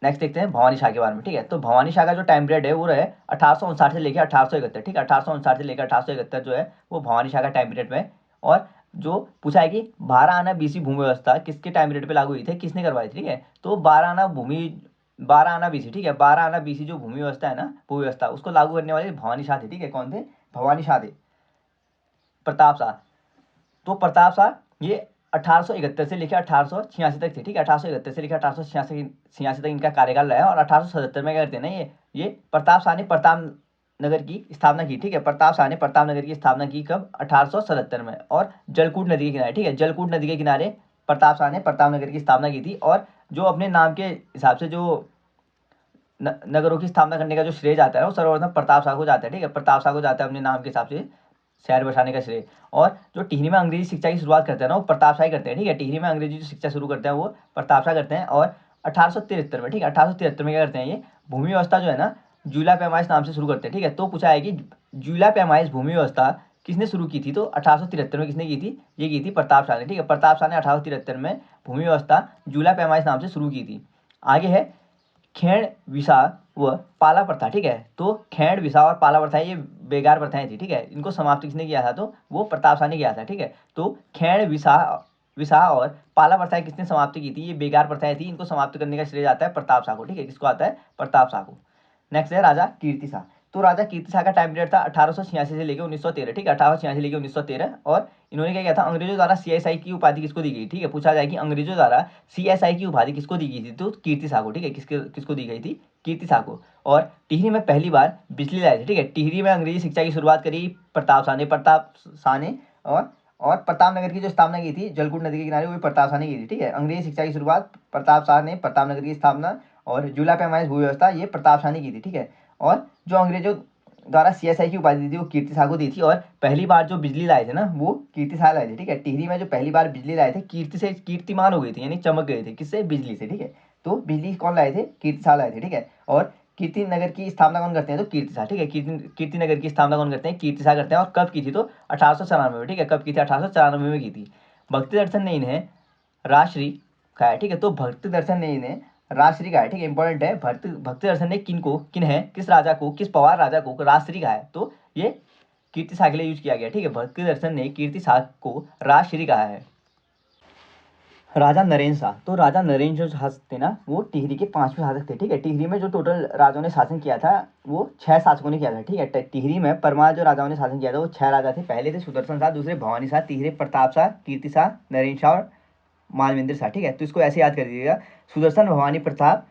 नेक्स्ट देखते हैं भवानी शाह के बारे में, ठीक है। तो भवानी शाह का जो टाइम पीरियड है वो रहे 1859 से लेकर 1871, ठीक है। 1859 से लेकर 1871 जो है वो भवानी शाह का टाइम पीरियड में। और जो पूछा है कि 12 आना बीसी भूमि व्यवस्था किसके टाइम पीरियड पे लागू हुई थी, किसने करवाई थी, ठीक है। तो 12 आना बीसी, ठीक है। 12 आना बीसी जो भूमि व्यवस्था है ना भू व्यवस्था उसको लागू करने वाले भवानी शाह थे, ठीक है। कौन थे? भवानी शाह थे। प्रताप शाह, तो प्रताप शाह ये 1871 से लेकर 1886 तक थे, ठीक है। 1871 से लेकर 1886 तक इनका कार्यकाल रहा है। और 1877 में क्या करते हैं ना ये प्रताप शाह ने प्रताप नगर की स्थापना की, ठीक है। प्रताप शाह ने प्रताप नगर की स्थापना की कब? 1877 में। और जलकूट नदी के किनारे, ठीक है, जलकूट नदी के किनारे प्रताप शाह ने प्रताप नगर की स्थापना की थी। और जो अपने नाम के हिसाब से जो नगरों की स्थापना करने का जो श्रेय जाता है वो सर्वप्रथम प्रताप शाह को जाता है, ठीक है। प्रताप शाह को जाता है अपने नाम के हिसाब से शहर बसाने का श्रेय। और जो टिहरी में अंग्रेजी शिक्षा की शुरुआत करते हैं ना वो प्रताप शाह ही करते हैं, ठीक है। टिहरी में अंग्रेजी जो शिक्षा शुरू करते हैं वो प्रताप शाह करते हैं। और 1873 में, ठीक है, 1873 में क्या करते हैं ये भूमि व्यवस्था जो है ना जूला पैमाइश नाम से शुरू करते हैं, ठीक है। तो पूछा है कि जूला पैमाइश भूमि व्यवस्था किसने शुरू की थी, तो 1873 में किसने की थी? ये की थी प्रताप शाह ने, ठीक है। प्रताप शाह ने 1873 में भूमि व्यवस्था जूला पैमाइश नाम से शुरू की थी। आगे है खैण विसा व पाला प्रथा, ठीक है। तो खैण विसा और पाला प्रथा ये बेकार प्रथाएं थी, ठीक है। इनको समाप्त किसने किया था, तो वो प्रताप शाह ने किया था, ठीक है। तो खैण विसा विसा और पाला प्रथाएं किसने समाप्त की थी? ये बेकार प्रथाएं थी, इनको समाप्त करने का श्रेय जाता है प्रताप शाह को, ठीक है। किसको आता है? प्रताप शाह को। नेक्स्ट है राजा कीर्ति शाह, तो राजा कीर्ति शाह का टाइम पीरियड था 1886 से लेकर 1913, ठीक है। 1886 से लेकर 1913। और इन्होंने क्या किया था? अंग्रेजों द्वारा सीएसआई की उपाधि किसको दी गई, ठीक है। पूछा जाए कि अंग्रेजों द्वारा सीएसआई की उपाधि किसको दी गई थी, तो कीर्ति शाह को, ठीक है। किसको दी गई थी? कीर्ति शाह को। और टिहरी में पहली बार बिजली लाई थी, ठीक है। टिहरी में अंग्रेजी शिक्षा की शुरुआत करी प्रताप शाह ने। और प्रताप नगर की जो स्थापना की थी जलकूट नदी के किनारे वो भी प्रताप शाह ने की थी, ठीक है। अंग्रेजी शिक्षा की शुरुआत प्रताप शाह ने, प्रताप नगर की स्थापना और जूला पैमाइश भू व्यवस्था ये प्रताप शाह ने की थी, ठीक है। और जो अंग्रेजों द्वारा सीएसआई की उपाधि दी थी वो कीर्ति शाह को दी थी। और पहली बार जो बिजली लाए थे ना वो कीर्ति शाह लाए थे, ठीक है। टिहरी में जो पहली बार बिजली लाए थे कीर्ति से कीर्तिमान हो गई थी, यानी चमक गए थे, किससे? बिजली से, ठीक है। तो बिजली कौन लाए थे? कीर्ति शाह लाए थे, ठीक है। और कीर्ति नगर की स्थापना कौन करते हैं? तो कीर्ति शाह, ठीक है। कीर्ति नगर की स्थापना कौन करते हैं? कीर्ति शाह करते हैं। और कब की थी? तो 1894 में, ठीक है। कब की थी? 1894 में की थी। भक्ति दर्शन ने इन्हें राजश्री कहा है, ठीक है। तो भक्ति दर्शन ने इन्हें राजश्री कहा है, ठीक है। इंपॉर्टेंट है। भक्ति दर्शन ने किस राजा को, किस पवार राजा को राजश्री कहा है, तो ये कीर्ति शाह के लिए यूज किया गया, ठीक है। भक्ति दर्शन ने कीर्ति शाह को राजश्री कहा है। राजा नरेंद्र शाह, तो राजा नरेंद्र जो शासक थे ना वो टिहरी के 5वें शासक थे, ठीक है। टिहरी में जो टोटल राजाओं ने शासन किया था वो 6 शासकों ने किया था, ठीक है। टिहरी में परमार जो राजाओं ने शासन किया था वो 6 राजा थे। पहले थे सुदर्शन शाह, दूसरे भवानी शाह, तीसरे प्रताप शाह, कीर्ति शाह, नरेंद्र शाह और मानवेंद्र शाह, ठीक है। तो इसको ऐसे याद कर दीजिएगा, सुदर्शन, भवानी, प्रताप,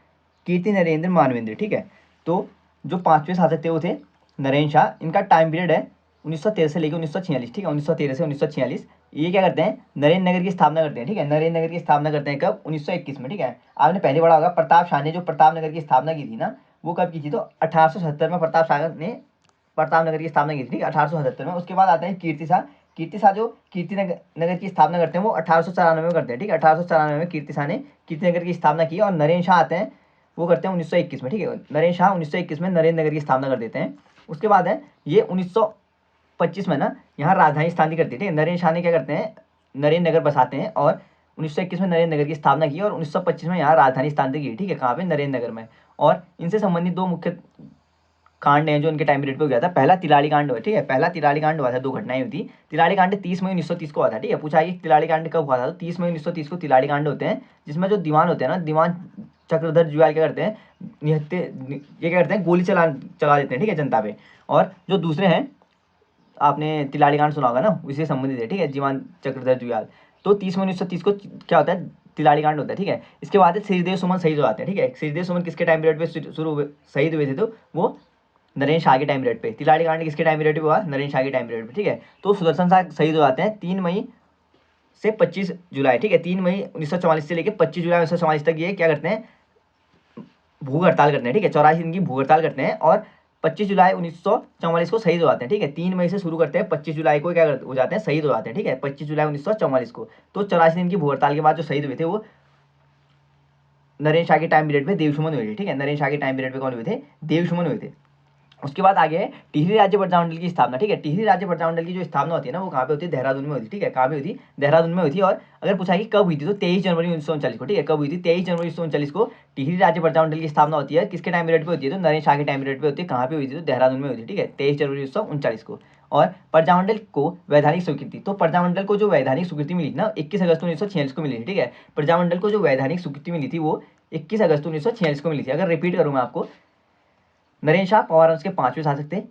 कीर्ति, नरेंद्र, मानवेंद्र, ठीक है। तो जो 5वें शासक थे वो थे नरेंद्र शाह। इनका टाइम पीरियड है 1913 से लेकर 1946, ठीक है। 1913 से 1946 ये क्या करते हैं? नरेंद्र नगर की स्थापना करते हैं, ठीक है। नरेंद्र नगर की स्थापना करते हैं कब? 1921 में, ठीक है। आपने पहले पढ़ा होगा प्रताप शाह ने जो प्रताप नगर की स्थापना की थी ना वो कब की थी? तो 1877 में प्रताप शाह ने प्रताप नगर की स्थापना की थी, ठीक है, 1877 में। उसके बाद आते हैं कीर्ति शाह। कीर्ति शाह जो कीर्ति नगर की स्थापना करते हैं वो 1894 में करते हैं, ठीक है। 1894 में कीर्ति शाह ने कीर्ति नगर की स्थापना की। और नरेंद्र शाह आते हैं वो करते हैं 1921 में, ठीक है। नरेंद्र शाह 1921 में नरेंद्र नगर की स्थापना कर देते हैं। उसके बाद है ये 1925 में ना यहाँ राजधानी स्थापित करती है, ठीक है। नरेंद्र शाह ने क्या करते हैं? नरेंद्र नगर बसाते हैं। और 1921 में नरेंद्र नगर की स्थापना की और 1925 में यहाँ राजधानी स्थापित की, ठीक है। कहाँ पे? नरेंद्र नगर में। और इनसे संबंधित दो मुख्य कांड हैं जो उनके टाइम पीरियड पे हो गया था। पहला तिलाड़ी कांड हुआ, ठीक है, पहला तिलाड़ी कांड हुआ था, 2 घटनाएं हुई थी। तिलाड़ी कांड 30 मई 1930 को हुआ था, ठीक है। पूछा है कि तिलाड़ी कांड कब हुआ था, तो 30 मई 1930 को तिलाड़ी कांड होते हैं, जिसमें जो दीवान होते हैं ना, दीवान चक्रधर जुयाल क्या करते हैं, ये क्या करते हैं, गोली चला देते हैं, ठीक है, जनता पे। और जो दूसरे हैं, आपने तिलाड़ी कांड सुना होगा ना, उससे संबंधित है, ठीक है, दीवान चक्रधर जुयाल। तो 30 मई 1930 को क्या होता है, तिलाड़ी कांड होता है, ठीक है। इसके बाद श्रीदेव सुमन शहीद हो जाते हैं, ठीक है। श्रीदेव सुमन किसके टाइम पीरियड पे शुरू हुए, शहीद हुए थे, तो वो नरेंद्र शाह के टाइम पीरियड पे। तिलाड़ी कांड किसके टाइम पीरियड पे हुआ, नरेंद्र शाह के टाइम पीरियड पे, ठीक है। तो सुदर्शन शाह शहीद हो जाते हैं 3 मई से 25 जुलाई, ठीक है, 3 मई 1944 से लेकर 25 जुलाई 1944 तक ये क्या करते हैं, भूख हड़ताल करते हैं, ठीक है, 84 दिन की भूख हड़ताल करते हैं, और 25 जुलाई 1944 को शहीद हो जाते हैं, ठीक है। 3 मई से शुरू करते हैं, 25 जुलाई को क्या हो जाते हैं, शहीद हो जाते हैं, ठीक है, 25 जुलाई 1944 को। तो 84 दिन की भूख हड़ताल के बाद जो शहीद हुए थे वो नरेंद्र शाह के टाइम पीरियड में देवसुमन हुए थे, ठीक है। नरेंद्र शाह के टाइम पीरियड में कौन हुए थे, देवसुमन हुए थे। उसके बाद आगे है टिहरी राज्य प्रजामंडल की स्थापना, ठीक है। टिहरी राज्य प्रजामंडल की जो स्थापना होती है ना, वो कहाँ पे होती है, देहरादून में होती है, ठीक है। कहाँ पे हुई थी, देहरादून में हुई थी। और अगर पूछा कि कब हुई थी, तो 23 जनवरी 1939 को, ठीक है। कब हुई थी, 23 जनवरी 1939 को टिहरी राज्य प्रजामंडल की स्थापना होती है। किसके टाइम पीरियड पे होती है, तो नरेंद्र शाह के टाइम पीरियड पे होती है। कहाँ पे हुई थी, तो देहरादून में हुई थी, ठीक है, 23 जनवरी 1939 को। और प्रजामंडल को वैधानिक स्वीकृति, तो प्रजामंडल को जो वैधानिक स्वीकृति मिली थी ना, 21 अगस्त 1946 को मिली थी, ठीक है। प्रजामंडल को जो वैधानिक स्वीकृति मिली थी वो 21 अगस्त 1946 को मिली थी। अगर रिपीट करूँ मैं आपको, नरेंद्र शाह पवार वंश के 5वें शासक थे।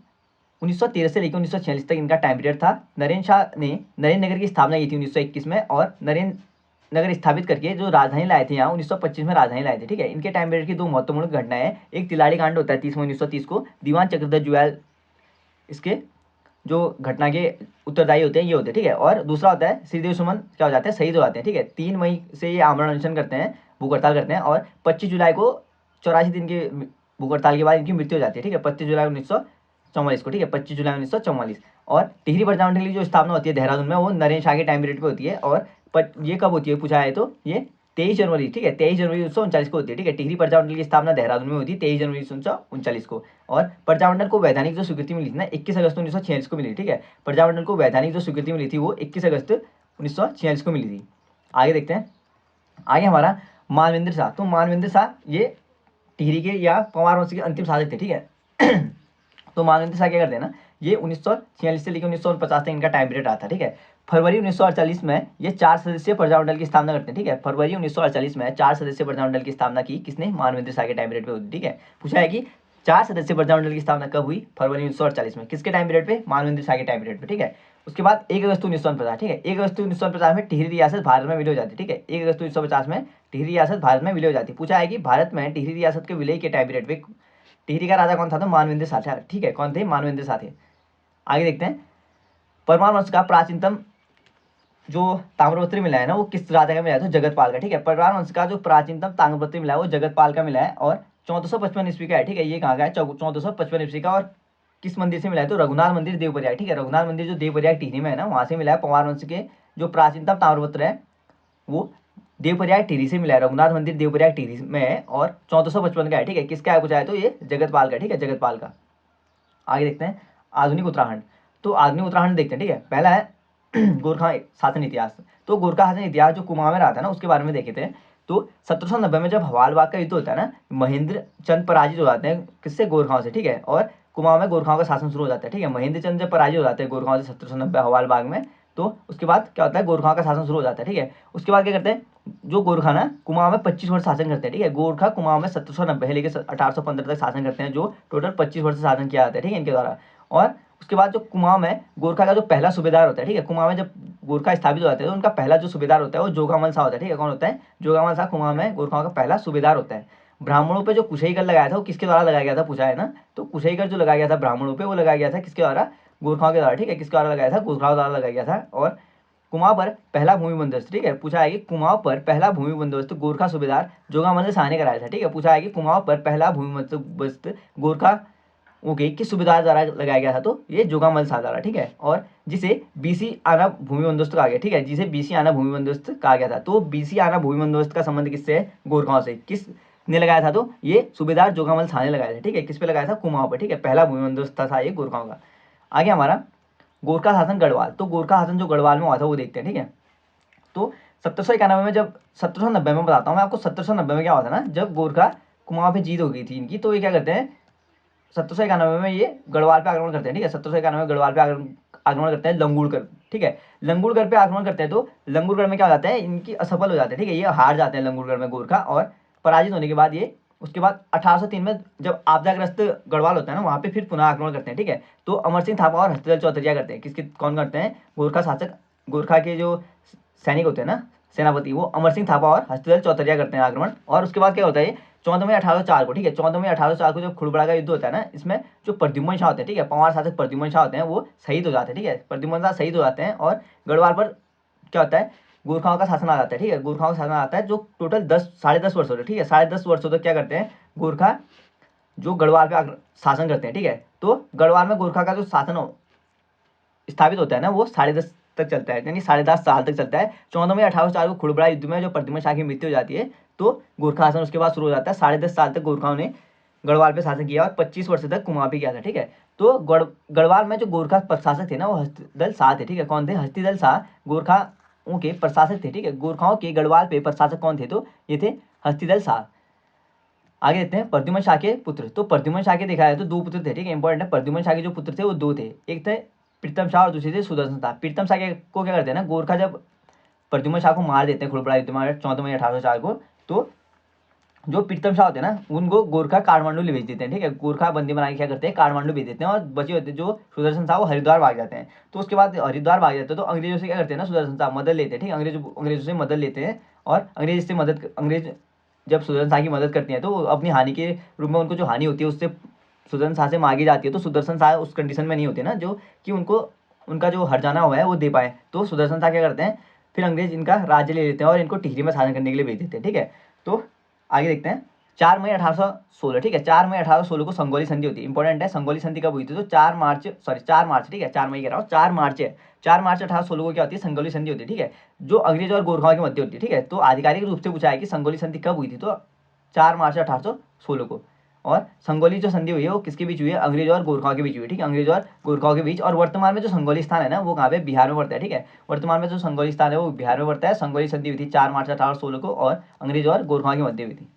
1913 से लेकर 1946 तक इनका टाइम पीरियड था। नरेंद्र शाह ने नरेंद्र नगर की स्थापना की थी 1921 में, और नरेंद्र नगर स्थापित करके जो राजधानी लाए थे यहाँ 1925 में राजधानी लाए थे, ठीक है। इनके टाइम पीरियड की 2 महत्वपूर्ण घटनाएं हैं। एक तिलाड़ी कांड होता है 30 मई 1930 को, दीवान चक्रधर जुयाल इसके जो घटना के उत्तरदायी होते हैं ये होते हैं, ठीक है। और दूसरा होता है श्रीदेव सुमन क्या हो जाते हैं, शहीद हो जाते हैं, ठीक है। 3 मई से ये आमरण अनशन करते हैं, भूख हड़ताल करते हैं, और 25 जुलाई को 84 दिन की भूख हड़ताल के बाद इनकी मृत्यु हो जाती है, ठीक है, 25 जुलाई 1944 को, ठीक है, 25 जुलाई 1944। और टिहरी प्रजामंडल की जो स्थापना होती है देहरादून में, वो नरेंद्र शाह के टाइम पीरियड पे होती है। और ये कब होती है पूछा है, तो ये 23 जनवरी, ठीक है, 23 जनवरी 1939 को होती है, ठीक है। टिहरी प्रजामंडल की स्थापना देहरादून में होती है 23 जनवरी 1939 को। और प्रजामंडल को वैधानिक जो स्वीकृति मिली थी ना, 21 अगस्त 1946 को मिली, ठीक है। प्रजामंडल को वैधानिक जो स्वीकृति मिली थी वो 21 अगस्त 1946 को मिली थी। आगे देखते हैं, आगे हमारा मानवेंद्र शाह। तो मानवेंद्र शाह ये टिहरी के या पवार वंश के अंतिम शासक थे, ठीक है। तो मानवेंद्र शाह क्या करते हैं ना, ये 1946 से लेकर 1950 तक इनका टाइम पीरियड रहा था, ठीक है। फरवरी 1948 में ये 4 सदस्यीय प्रजामंडल की स्थापना करते हैं, ठीक है। फरवरी 1948 में 4 सदस्यीय प्रजामंडल की स्थापना की किसने, मानवेंद्र शाह के टाइम पीरियड पे हुई, ठीक है। पूछा है कि 4 सदस्यीय प्रजामंडल की स्थापना कब हुई, फरवरी 1948 में, किसके टाइम पीरियड पे, मानवेंद्र शाह के टाइम पीरियड पे, ठीक है। उसके बाद 1 अगस्त 1950, ठीक है, 1 अगस्त 1950 में टिहरी रियासत भारत में विलय हो जाती है, ठीक है। 1 अगस्त 1950 में टिहरी रियासत भारत में विलय हो जाती है। पूछा है कि भारत में टिहरी रियासत के विलय के टाइम पीरियड पे टिहरी का राजा कौन था, तो मानवेंद्र शाह था, ठीक है। कौन थे, मानवेंद्र शाह थे। आगे देखते हैं, परमार वंश का प्राचीनतम जो ताम्रपत्र मिला है ना, वो किस राजा का मिला है, तो जगतपाल का, ठीक है। परमार वंश का जो प्राचीनतम ताम्रपत्र मिला है वो जगतपाल का मिला है, और 1455 ईस्वी का है, ठीक है। ये कहाँ का है, 1455 ईस्वी का। और किस मंदिर से मिला है, तो रघुनाथ मंदिर देवप्रयाग, ठीक है। रघुनाथ मंदिर जो देवप्रयाग टिहरी में है ना, वहाँ से मिला है। पवार वंश के जो प्राचीनतम ताम्रपत्र है वो देवप्रयाग टिहरी से मिला है। रघुनाथ मंदिर देवप्रयाग टिहरी में है, और 1455 का है, ठीक है। किसका है पूछा है, तो ये जगतपाल का, ठीक है, जगतपाल का। आगे देखते हैं, आधुनिक उत्तराखंड। तो आधुनिक उत्तराखंड देखते हैं, ठीक है। पहला है गोरखा शासन इतिहास। तो गोरखा शासन इतिहास जो कुमाऊं में रहा था ना, उसके बारे में देखे थे। तो 1790 में जब हवालबाग का युद्ध होता है ना, महेंद्र चंद पराजित हो जाते हैं किससे, गोरखाओं से, ठीक है। और कुमाऊं में गोरखाओं का शासन शुरू हो जाता है, ठीक है। महेंद्र चंद जब पराजित हो जाते हैं गोरखाओं से 1790 हवालबाग में, तो उसके बाद क्या होता है, गोरखाओं का शासन शुरू हो जाता है, ठीक है। उसके बाद क्या करते हैं, जो गोरखा ना कुमाऊं में 25 वर्ष शासन करते हैं, ठीक है। गोरखा कुमाऊं में 1790 से लेकर 1815 तक शासन करते हैं, जो टोटल 25 वर्ष शासन किया जाता है, ठीक है, इनके द्वारा। और उसके बाद जो कुमाऊं में गोरखा का जो पहला सूबेदार होता है, ठीक है। कुमाऊं में जब गोरखा स्थापित हो जाते हैं तो उनका पहला जो सूबेदार होता है वो जोगामल शाह होता है, ठीक है। कौन होता है, जोगामल शाह कुमाऊं में गोरखाओं का पहला सूबेदार होता है। ब्राह्मणों पे जो कुशेईगढ़ लगाया था वो किसके द्वारा लगाया गया था पूछा है ना, तो कुशेईगढ़ जो लगाया गया था ब्राह्मणों पे, वो लगाया गया था किसके द्वारा, गोरखाओं के द्वारा, ठीक है। किसके द्वारा लगाया था, गोरखाओं द्वारा लगाया गया था। और कुमाऊं पर पहला भूमि बंदोबस्त, ठीक है। पूछा है कि कुमाऊं पर पहला भूमि बंदोबस्त गोरखा सूबेदार जोगामल शाह ने कराया था, ठीक है। पूछा है कि कुमाऊं पर पहला भूमि बंदोबस्त गोरखा ओके किस सूबेदार द्वारा लगाया गया था, तो ये जोगामल शाह द्वारा, ठीक है। और जिसे बीसी आना भूमि बंदोबस्त कहा गया, ठीक है, जिसे बीसी आना भूमि बंदोबस्त कहा गया था। तो बीसी आना भूमि बंदोबस्त का संबंध किससे है, गोरखाओं से। किस ने लगाया था, तो ये सूबेदार जोगामल शाह ने लगाया था, ठीक है। किस पे लगाया था, कुमाऊं पर, ठीक है। पहला भूमि बंदोबस्त था ये गोरखाओं का। आगे हमारा गोरखा शासन गढ़वाल। तो गोरखा शासन जो गढ़वाल में हुआ था वो देखते हैं, ठीक है। तो 1791 में जब 1790 में बताता हूँ मैं आपको, 1790 में क्या हुआ था ना, जब गोरखा कुमाऊं पे जीत हो गई थी इनकी, तो ये क्या करते हैं, 1791 में ये गढ़वाल पे आक्रमण करते हैं, ठीक है। 1791 में गढ़वाल पे आक्रमण करते हैं लंगूड़गढ़, ठीक है। लंगूड़गढ़ पे आक्रमण करते हैं तो लंगूड़गढ़ में क्या हो जाता है, इनकी असफल हो जाते हैं, ठीक है। ये हार जाते हैं लंगूड़गढ़ में गोरखा, और पराजित होने के बाद ये उसके बाद 1803 में जब आपदाग्रस्त गढ़वाल होता है ना, वहाँ पे फिर पुनः आक्रमण करते हैं, ठीक है। तो अमर सिंह थापा और हस्तीदल चौधरी करते हैं, किसके कौन करते हैं, गोरखा शासक, गोरखा के जो सैनिक होते हैं ना, सेनापति, वो अमर सिंह थापा और हस्तीदल चौधरी करते हैं आक्रमण। और उसके बाद क्या होता है, 14 मई 1804 को, ठीक है, 14 मई 1804 को जब खुड़बड़ा का युद्ध होता है ना, इसमें जो प्रद्युम्न शाह होते हैं, ठीक है, पंवार शासक प्रद्युम्न शाह होते हैं, वो शहीद हो जाते हैं, ठीक है। प्रद्युम्न शाह शहीद हो जाते हैं और गढ़वाल पर क्या होता है, गोरखाओं का शासन आ जाता है, ठीक है। गोरखाओं का शासन आता है जो टोटल 10 वर्षों तक, ठीक है, 10.5 वर्षों तक क्या करते हैं, गोरखा जो गढ़वाल पे शासन करते हैं, ठीक है। तो गढ़वाल में गोरखा का जो शासन स्थापित होता है ना, वो 10.5 तक चलता है, यानी 10.5 साल तक चलता है। 14 मई 1804 को खुड़बड़ा युद्ध में जो प्रद्युम्न शाह की मृत्यु हो जाती है, तो गोरखा शासन उसके बाद शुरू हो जाता है। 10.5 साल तक गोरखाओं ने गढ़वाल पे शासन किया और 25 वर्ष तक कुमाऊं पे किया था, ठीक है। तो गढ़वाल में जो गोरखा प्रशासक थे ना, वो हस्तीदल शाह थे, ठीक है। कौन थे, हस्तीदल शाह गोरखाओं के प्रशासक थे, ठीक है। गोरखाओं के गढ़वाल पे प्रशासक कौन थे, तो ये थे हस्तीदल शाह। आगे देखते हैं प्रद्युम्न शाह के पुत्र। तो प्रद्युम्न शाह के देखा जाए तो 2 पुत्र थे, ठीक है, इंपॉर्टेंट है। प्रद्युम्न शाह के जो पुत्र थे वो 2 थे, एक थे प्रीतम शाह और दूसरे थे सुदर्शन शाह। प्रीतम शाह को क्या करते हैं ना, गोरखा जब प्रद्युम्न शाह को मार देते हैं खुड़बड़ा युद्ध में 14 मई 1804 को, तो जो प्रीतम शाह होते हैं ना, उनको गोरखा काठमांडू ले भेज देते हैं, ठीक है। गोरखा बंदी बना के क्या करते हैं, काठमांडू भेज देते हैं, और बचे होते जो सुदर्शन शाह वो हरिद्वार भाग जाते हैं। तो उसके बाद हरिद्वार भाग जाते हैं तो अंग्रेजों से क्या करते हैं ना, सुदर्शन शाह मदद लेते हैं, ठीक है। अंग्रेजों से मदद लेते हैं, और अंग्रेज जब सुदर्शन शाह की मदद करती हैं तो अपनी हानि के रूप में उनको जो हानि होती है उससे सुदर्शन शाह से मांगी जाती है। तो सुदर्शन शाह उस कंडीशन में नहीं होते ना, जो कि उनको उनका जो हर्जाना हुआ है वो दे पाए। तो सुदर्शन शाह क्या करते हैं, फिर अंग्रेज इनका राज्य ले लेते हैं और इनको टिहरी में शासन करने के लिए भेज देते हैं, ठीक है। तो आगे देखते हैं 4 मई 1816, ठीक है, 4 मई 1816 को संगोली संधि होती है, इंपॉर्टेंट है। संगोली संधि कब हुई थी, तो 4 मार्च, ठीक है, 4 मई कह रहा हूँ, 4 मार्च है। 4 मार्च 1816 को क्या होती है, संगोली संधि होती है, ठीक है, जो अंग्रेज और गोरखाओं के मध्य होती है, ठीक है। तो आधिकारिक रूप से पूछा है कि संगोली संधि कब हुई थी, तो 4 मार्च 1816 को। और संगोली जो संधि हुई है वो किसके बीच हुई है, अंग्रेज और गोरखाओं के बीच हुई है, ठीक है, अंग्रेज और गोरखाओं के बीच। और वर्तमान में जो संगोली स्थान है ना, वो कहाँ पे, बिहार में पड़ता है, ठीक है। वर्तमान में जो संगोली स्थान है वो बिहार में पड़ता है। संगोली संधि हुई थी 4 मार्च 1816 को, और अंग्रेज और गोरखाओं के मध्य हुई थी।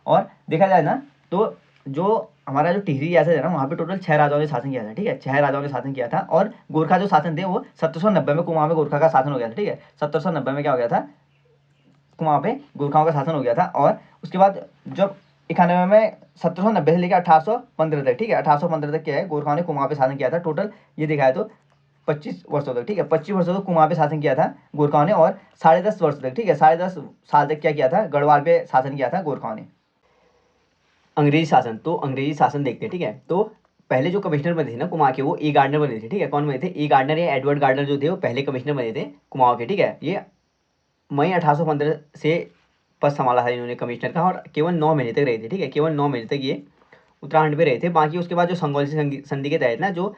और देखा जाए ना, तो जो हमारा जो टिहरी रियासत है ना, वहाँ पे टोटल 6 राजाओं ने शासन किया था, ठीक है, 6 राजाओं ने शासन किया था। और गोरखा जो शासन थे वो 1790 में कुमाऊं में गोरखा का शासन हो गया था, ठीक है। 1790 में क्या हो गया था, कुमाऊं पे गोरखाओं का शासन हो गया था। और उसके बाद जब 91 में 1790 से लेकर 1815 तक, ठीक है, 1815 तक क्या है, गोरखाओं ने कुमाऊं पे शासन किया था। टोटल ये देखा है तो 25 वर्षों तक, ठीक है, 25 वर्षों तक कुमाऊं पे शासन किया था गोरखाओं ने। और 10.5 वर्ष तक, ठीक है, 10.5 साल तक क्या किया था, गढ़वाल पे शासन किया था गोरखाओं ने। अंग्रेजी शासन, तो अंग्रेजी शासन देखते हैं, ठीक है। तो पहले जो कमिश्नर बने थे ना कुमाऊं के, वो ई गार्डनर बने थे, ठीक है। कौन बने थे, ई गार्डनर या एडवर्ड गार्डनर जो थे वो पहले कमिश्नर बने थे कुमाऊं के, ठीक है। ये मई 1815 से पद संभाला था इन्होंने कमिश्नर का, और केवल 9 महीने तक रहे थे, ठीक है, केवल 9 महीने तक ये उत्तराखंड में रहे थे। बाकी उसके बाद जो संगोली संधि के तहत ना, जो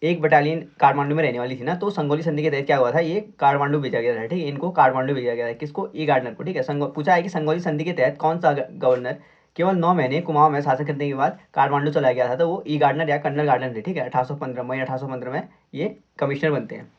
एक बटालियन काठमांडू में रहने वाली थी ना, तो संगोली संधि के तहत क्या हुआ था, ये काठमांडू भेजा गया था, ठीक है, इनको काठमांडू भेजा गया था, किसको, ई गार्डनर को, ठीक है। पूछा है कि संगोली संधि के तहत कौन सा गवर्नर केवल 9 महीने कुमाऊं में शासन करने के बाद काठमांडू चला गया था, तो वो ई गार्डनर या कर्नल गार्डनर थे, ठीक है। 1815 मई 1815 में ये कमिश्नर बनते हैं।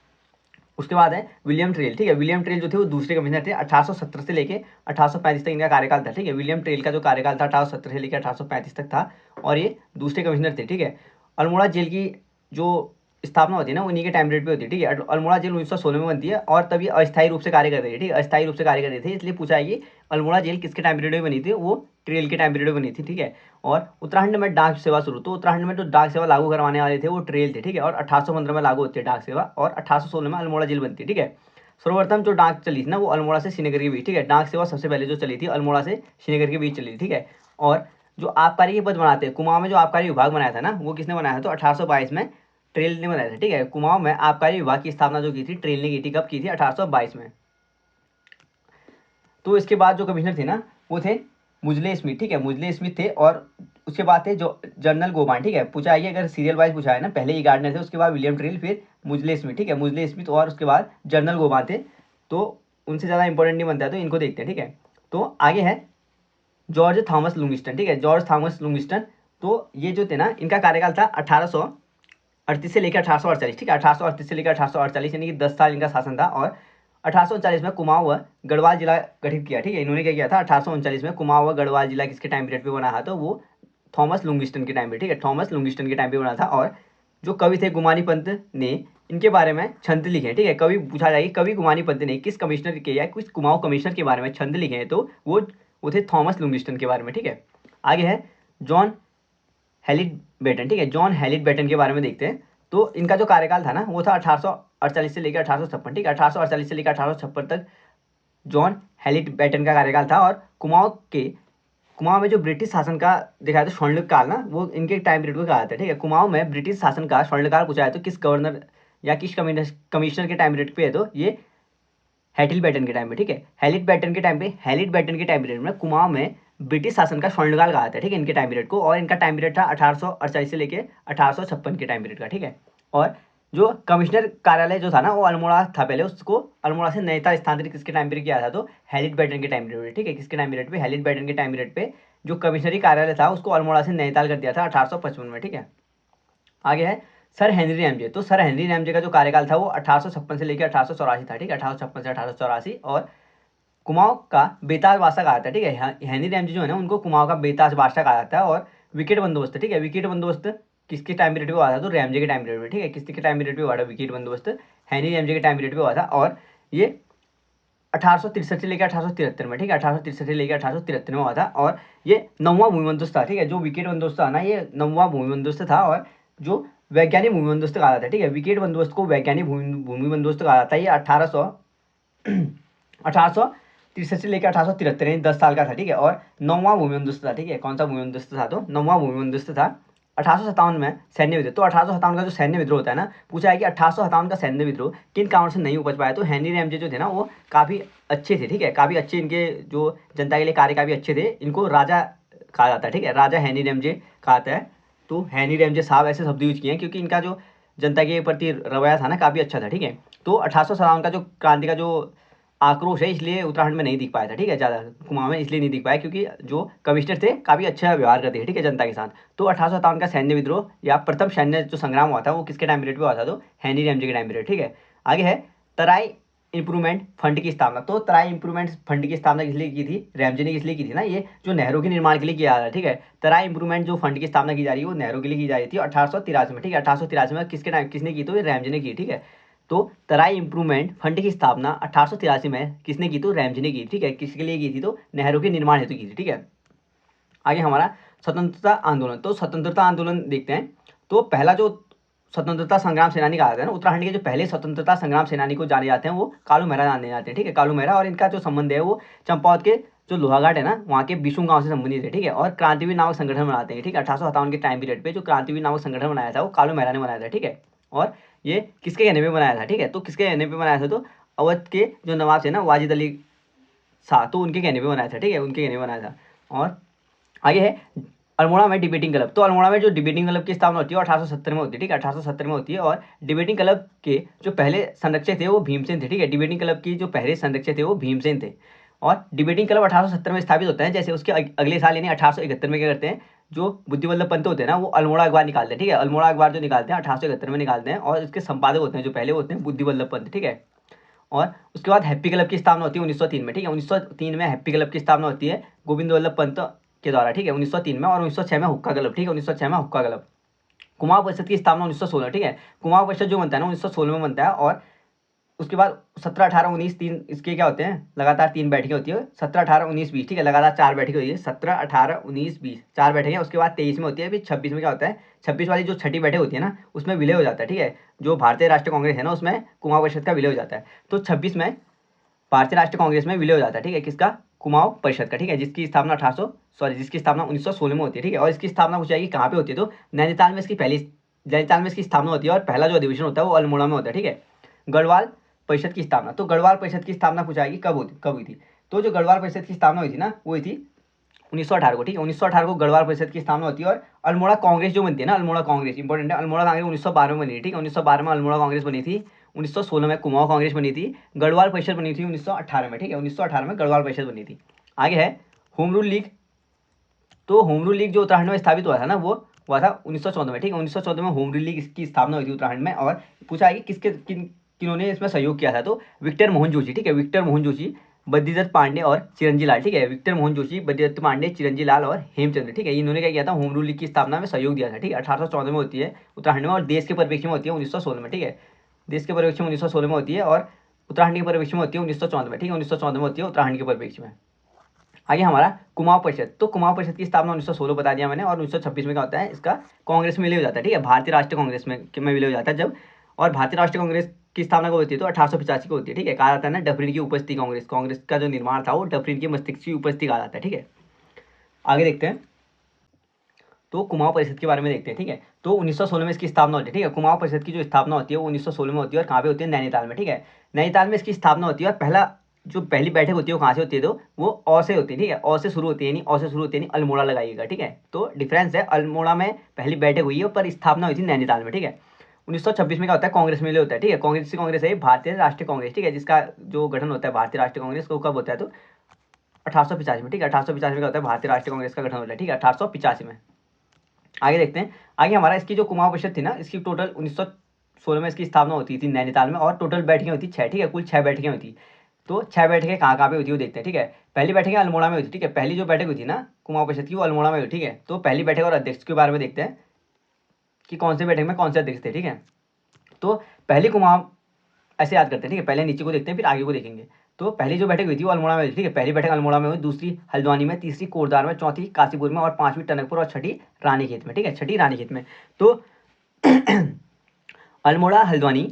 उसके बाद है विलियम ट्रेल, ठीक है। विलियम ट्रेल जो थे वो दूसरे कमिश्नर थे। 1817 से लेके 1835 तक इनका कार्यकाल था, ठीक है। विलियम ट्रेल का जो कार्यकाल था 1817 से लेकर 1835 तक था, और ये दूसरे कमिश्नर थे, ठीक है। अल्मोड़ा जेल की जो स्थापना होती है ना, उन्हीं के टाइम पीरियड पे होती है, ठीक है। अल्मोड़ा जेल 1916 में बनती है, और तभी अस्थायी रूप से कार्य कर रही है, ठीक है, अस्थायी रूप से कार्य कर रही थी। इसलिए पूछा है कि अल्मोड़ा जेल किसके टाइम पीरियड में बनी थी, वो ट्रेल के टाइम पीरियड में बनी थी, ठीक है। और उत्तराखंड में डाक सेवा शुरू, तो उत्तराखंड में जो डाक सेवा लागू करवाने वाले थे वो ट्रेल थे, ठीक है। और 1815 में लागू होती है डाक सेवा, और 1816 में अल्मोड़ा जेल बनती है, ठीक है। सर्वप्रथम जो डाक चली थी ना, वो अल्मोड़ा से श्रीनगर के बीच, ठीक है। डाक सेवा सबसे पहले जो चली थी अल्मोड़ा से श्रीनगर के बीच चली थी, ठीक है। और जो आबकारी के पद बनाते हैं, कुमाऊं में जो आबकारी विभाग बनाया था ना, वो किसने बनाया था, तो 1822 में ट्रेल ने बनाया था, ठीक है। कुमाऊं में आबकारी विभाग की स्थापना जो की थी ट्रेल ने की थी, कब की थी, 1822 में। तो इसके बाद जो कमिश्नर थे ना, वो थे मुजले स्मिथ, ठीक है, मुजले स्मिथ थे। और उसके बाद थे जो जनरल गोबान, ठीक है। पूछा है अगर सीरियल वाइज पूछा है ना, पहले ही गार्डनर थे, उसके बाद विलियम ट्रेल, फिर मुजले स्मिथ, ठीक है, मुजले स्मिथ, और उसके बाद जनरल गोबान थे। तो उनसे ज़्यादा इंपॉर्टेंट नहीं बनता है, तो इनको देखते हैं, ठीक है। तो आगे है जॉर्ज थॉमस लुंगिस्टन, ठीक है, जॉर्ज थॉमस लुंगिस्टन। तो ये जो थे ना, इनका कार्यकाल था 1838 से लेकर 1848, ठीक है, 1838 से लेकर 1848, यानी कि 10 साल इनका शासन था। और 1839 में कुमाऊं व गढ़वाल जिला गठित किया, ठीक है। इन्होंने क्या किया था, 1839 में कुमाऊं व गढ़वाल जिला किसके टाइम पीरियड पे बना था, तो वो थॉमस लुंगिस्टन के टाइम पे, ठीक है, थॉमस लुंगिस्टन के टाइम पे बना था। और जो कवि थे गुमानी पंत ने इनके बारे में छंद लिखे हैं, ठीक है। कवि पूछा जाएगी कवि गुमानी पंत ने किस कमिश्नर के या किस कुमाऊं कमिश्नर के बारे में छंद लिखे हैं, तो वो थे थॉमस लुंगिस्टन के बारे में, ठीक है। आगे है जॉन हेलिट बेटन, ठीक है, जॉन हेलिट बेटन के बारे में देखते हैं। तो इनका जो कार्यकाल था ना वो था 1848 से लेकर 1856, ठीक है, 1848 से लेकर 1856 तक जॉन हेलिट बेटन का कार्यकाल था। और कुमाऊं में जो ब्रिटिश शासन का देखा है तो स्वर्णिम काल ना वो इनके टाइम पीरियड को कहा जाता है, ठीक है। कुमाऊं में ब्रिटिश शासन का स्वर्णिम काल पूछा है तो किस गवर्नर या किस कमिश्नर के टाइम पीरियड पे है, तो ये हेटिल बैटन के टाइम पे, ठीक है। हेलिट बैटन के टाइम पीरियड में कुमाऊं में ब्रिटिश शासन का स्वर्णकाल कहा जाता है, ठीक है, इनके टाइम पीरियड को। और इनका टाइम पीरियड था 1848 से लेके 1856 के टाइम पीरियड का, ठीक है। और जो कमिश्नर कार्यालय जो था ना वो अल्मोड़ा था पहले, उसको अल्मोड़ा से नैनीताल स्थानांतरित किसके टाइम पीरियड किया था, तो हेलिट बैटन के टाइम पीरियड, ठीक है। किसके टाइम पीरियड पे, हेलिट बैटन के टाइम पीरियड पे जो कमिश्नरी कार्यालय था उसको अल्मोड़ा से नैनीताल कर दिया था 1855 में, ठीक है। आगे है सर हेनरी रैमजे। तो सर हेनरी रैमजे का जो कार्यकाल था वो 1856 से लेकर 1884 था, ठीक है, 1856 से 1884। और कुमाऊं का बेताज बादशाह कहा जाता है, ठीक है। हेनरी रैमजे जो है ना उनको कुमाऊं का बेताज बादशाह कहा जाता है। और विकेट बंदोबस्त, ठीक है, विकेट बंदोबस्त किसके टाइम पीरियड पे हुआ था, तो रैमजे के टाइम पीरियड में, ठीक है। किसके टाइम पीरियड पे हुआ था विकेट बंदोबस्त, हेनरी रैमजे के टाइम पीरियड पे हुआ था। और ये 1863 से लेकर 1873 में, ठीक है, 1863 से लेकर 1873 में हुआ था। और ये 9वां भूमि बंदोबस्त था, ठीक है। जो विकेट बंदोबस्त था ना ये 9वां भूमि बंदोबस्त था। और जो वैज्ञानिक भूमि बंदोबस्त कहा जाता है, ठीक है, विकेट बंदोबस्त को वैज्ञानिक भूमि बंदोबस्त कहा जाता है। ये 1863 से लेकर 1873 यानी 10 साल का था, ठीक है। और 9वां भूमि बंदोबस्त था, ठीक है। कौन सा भूमि बंदोबस्त था, तो 9वां भूमि बंदोबस्त था। 1857 में सैन्य विद्रोह, तो 1857 का जो सैन्य विद्रोह होता है ना, पूछा है कि 1857 का सैन्य विद्रोह किन कारणों से नहीं उपज पाया, तो हेनरी रैमजे जो थे ना वो काफ़ी अच्छे थे, ठीक है, काफ़ी अच्छे, इनके जो जनता के लिए कार्य काफ़ी अच्छे थे। इनको राजा कहा जाता है, ठीक है, राजा हेनरी रैमजे कहा जाता है। तो हेनरी रैमजे साहब ऐसे शब्द यूज किए हैं क्योंकि इनका जो जनता के प्रति रवैया था ना काफ़ी अच्छा था, ठीक है। तो 1857 का जो क्रांति का जो आक्रोश है इसलिए उत्तराखंड में नहीं दिख पाया था, ठीक है, ज़्यादा कुमाऊं में इसलिए नहीं दिख पाया क्योंकि जो कमिश्नर थे काफ़ी अच्छा व्यवहार करते थे, ठीक है, जनता के साथ। तो 1857 का सैन्य विद्रोह या प्रथम सैन्य जो संग्राम हुआ था वो किसके टाइम पीरियड पे हुआ था, तो हेनरी रैमजे के टाइम पीरियड, ठीक है। आगे है तराई इंप्रूवमेंट फंड की स्थापना। तो तराई इंप्रूवमेंट फंड की स्थापना किस लिए की थी, रैमजे ने किस लिए की थी ना, ये जो नहरों के निर्माण के लिए किया जा रहा है, ठीक है। तराई इंप्रूवमेंट जो फंड की स्थापना की जा रही है वो नहरों के लिए की जा रही थी 1883 में, ठीक है। 1883 में किसके टाइम किसने की, तो ये रैमजे ने की, ठीक है। तो तराई इंप्रूवमेंट फंड की स्थापना 1883 में किसने की, तो रैमजे ने की, ठीक है। किसके लिए की थी, तो नहरों के निर्माण हेतु की थी, ठीक है। आगे हमारा स्वतंत्रता आंदोलन। तो स्वतंत्रता आंदोलन देखते हैं। तो पहला जो स्वतंत्रता संग्राम सेनानी कहा जाता है ना, उत्तराखंड के जो पहले स्वतंत्रता संग्राम सेनानी को जाने जाते हैं वो कालू मेहरा जाने जाते हैं, ठीक है, कालू मेहरा। और इनका जो संबंध है वो चंपावत के जो लोहाघाट है ना वहाँ के बिशुम गांव से संबंधित है, ठीक है। और क्रांतिवीर नामक संगठन बनाते हैं, ठीक है। 1857 के टाइम पीरियड पे जो क्रांतिवीर नामक संगठन बनाया था वो कालू मेहरा ने बनाया था, ठीक है। और ये किसके कहने पे बनाया था, ठीक है, तो किसके कहने पे बनाया था, तो अवध के जो नवाब थे ना वाजिद अली शाह, तो उनके कहने पे बनाया था, ठीक है, उनके कहने पे बनाया था। और आगे है अल्मोड़ा में डिबेटिंग क्लब। तो अल्मोड़ा में जो डिबेटिंग क्लब की स्थापना होती है 1870 में होती है, ठीक है, 1870 में होती है। और डिबेटिंग क्लब के जो पहले संरक्षक थे वो भीमसेन थे, ठीक है। डिबेटिंग क्लब की जो पहले संरक्षक थे वो भीमसेन थे। और डिबेटिंग क्लब 1870 में स्थापित होता है। जैसे उसके अगले साल यानी 1871 में क्या करते हैं, जो बुद्धि वल्लभ पंत होते हैं ना वो अल्मोड़ा अखबार निकालते हैं, ठीक है। अल्मोड़ा अखबार जो निकालते हैं 1871 में निकालते हैं। और इसके संपादक होते हैं जो पहले होते हैं बुद्धि वल्लभ पंत, ठीक है। और उसके बाद हैप्पी क्लब की स्थापना होती है 1903 में, ठीक है। 1903 में हैप्पी क्लब की स्थापना होती है गोविंद वल्लभ पंत के द्वारा, ठीक है, 1903 में। और 1906 में हुक्का क्लब, ठीक है, 1906 में हुक्का क्लब। कुमाऊं परिषद की स्थापना 1916, ठीक है। कुमाऊं परिषद जो बनता है ना 1916 में बनता है। और उसके बाद 17, 18, 19 तीन इसके क्या होते हैं, लगातार 3 बैठकें होती है, 17, 18, 19, 20, ठीक है, लगातार 4 बैठकें होती है, 17, 18, 19, 20 4 बैठकें। उसके बाद 23 में होती है, फिर 26 में क्या होता है, 26 वाली जो छठी बैठक होती है ना उसमें विलय हो जाता है, ठीक है। जो भारतीय राष्ट्रीय कांग्रेस है ना उसमें कुमाऊं परिषद का विलय हो जाता है। तो 26 में भारतीय राष्ट्रीय कांग्रेस में विलय हो जाता है, ठीक है, किसका, कुमाऊं परिषद का, ठीक है, जिसकी स्थापना 1916 में होती है, ठीक है। और इसकी स्थापना पूछी जाएगी कहाँ पे होती है, तो नैनीताल में इसकी स्थापना होती है। और पहला जो अधिवेशन होता है वो अल्मोड़ा में होता है, ठीक है। गढ़वाल परिषद की स्थापना। तो गढ़वाल परिषद की स्थापना पूछा जाएगी कब हुई थी, तो जो गढ़वाल परिषद की स्थापना हुई थी ना वो हुई थी 1918 को, ठीक है, 1918 को गढ़वाल परिषद की स्थापना होती है। और अल्मोड़ा कांग्रेस जो बनती है ना, अल्मोड़ा कांग्रेस इंपॉर्टेंट है, अल्मोड़ा कांग्रेस 1912 में बनी थी, ठीक है, 1912 में अल्मोड़ा कांग्रेस बनी थी। 1916 में कुमाऊं कांग्रेस बनी थी। गढ़वाल परिषद बनी थी 1918 में, ठीक है, 1918 में गढ़वाल परिषद बनी थी। आगे है होम रूल लीग। तो होम रूल लीग जो उत्तराखंड में स्थापित हुआ था ना वो हुआ था 1914 में, ठीक है, 1914 में होम रूल लीग की स्थापना हुई थी उत्तराखंड में। और पूछा है कि किन्होंने इसमें सहयोग किया था, तो विक्टर मोहन जोशी, ठीक है, विक्टर मोहन जोशी बद्रीदत्त पांडे और चिरंजी लाल, ठीक है। विक्टर मोहन जोशी, बद्रीदत्त पांडे, चिरंजी लाल और हेमचंद्र, ठीक है। इन्होंने क्या किया था, होम रूल लीग की स्थापना में सहयोग दिया था, ठीक है। 1814 में होती है उत्तराखंड में, और देश के परिप्रेक्ष्य में होती है 1916 में, ठीक है। देश के परिप्रेक्ष्य में 1916 में होती है और उत्तराखंड के परिप्रेक्ष्य में होती है 1914 में, ठीक है। 1914 में होती है उत्तराखंड के परिप्रेक्ष्य में। आगे हमारा कुमाऊं परिषद, तो कुमाऊं परिषद की स्थापना 1916 बता दिया मैंने, और 1926 में क्या होता है, इसका कांग्रेस में विलय हो जाता है, ठीक है। भारतीय राष्ट्रीय कांग्रेस में विलय हो जाता है जब, और भारतीय राष्ट्रीय कांग्रेस की स्थापना कब होती है, तो 1885 को होती है, ठीक है। कहा जाता है ना, डफरिन की उपस्थिति कांग्रेस, कांग्रेस का जो निर्माण था वो डफरिन के मस्तिष्क की उपस्थिति कहा जाता है, ठीक है। आगे देखते हैं, तो कुमाऊं परिषद के बारे में देखते हैं, ठीक है। तो 1916 में इसकी स्थापना होती है, ठीक है। कुमाऊं परिषद की जो स्थापना होती है वो 1916 में होती है, और कहाँ पे होती है, नैनीताल में, ठीक है। नैनीताल में इसकी स्थापना होती है, और पहली बैठक होती है वो कहाँ से होती है, तो वो औ से होती है, ठीक है। औ से शुरू होती है, यानी औ से शुरू होती है, यानी अल्मोड़ा लगाइएगा, ठीक है। तो डिफरेंस है, अल्मोड़ा में पहली बैठक हुई है पर स्थापना हुई थी नैनीताल में, ठीक है। 1926 में क्या होता है, कांग्रेस में विलय होता है, ठीक है। कांग्रेस है भारतीय राष्ट्रीय कांग्रेस, ठीक है, जिसका जो गठन होता है भारतीय राष्ट्रीय कांग्रेस को कब होता है, तो 1885 में, ठीक है। 1885 में क्या होता है, भारतीय राष्ट्रीय कांग्रेस का गठन होता है, ठीक है, 1885 में। आगे देखते हैं, आगे हमारा इसकी जो कुमाऊं परिषद थी ना, इसकी टोटल 1916 में इसकी स्थापना होती थी नैनीताल में, और टोटल बैठकें होती 6, ठीक है। कुल 6 बैठकें होती। तो 6 बैठकें कहाँ कहाँ पे होती है वो देखते हैं, ठीक है। पहली बैठक अल्मोड़ा में हुई थी, ठीक है। पहली जो बैठक हुई थी ना कुमाऊं परिषद की, वो अल्मोड़ा में हुई, ठीक है। तो पहली बैठक और अध्यक्ष के बारे में देखते हैं कि कौन से बैठक में कौन से अध्यक्ष थे, ठीक है। तो पहली कुमाऊं ऐसे याद करते हैं, ठीक है। पहले नीचे को देखते हैं फिर आगे को देखेंगे। तो पहली जो बैठक हुई थी वो अल्मोड़ा में हुई, ठीक है। पहली बैठक अल्मोड़ा में हुई, दूसरी हल्द्वानी में, तीसरी कोटद्वार में, चौथी काशीपुर में, और पांचवी टनकपुर, और छठी रानीखेत में, ठीक है। छठी रानीखेत में। तो अल्मोड़ा, हल्द्वानी,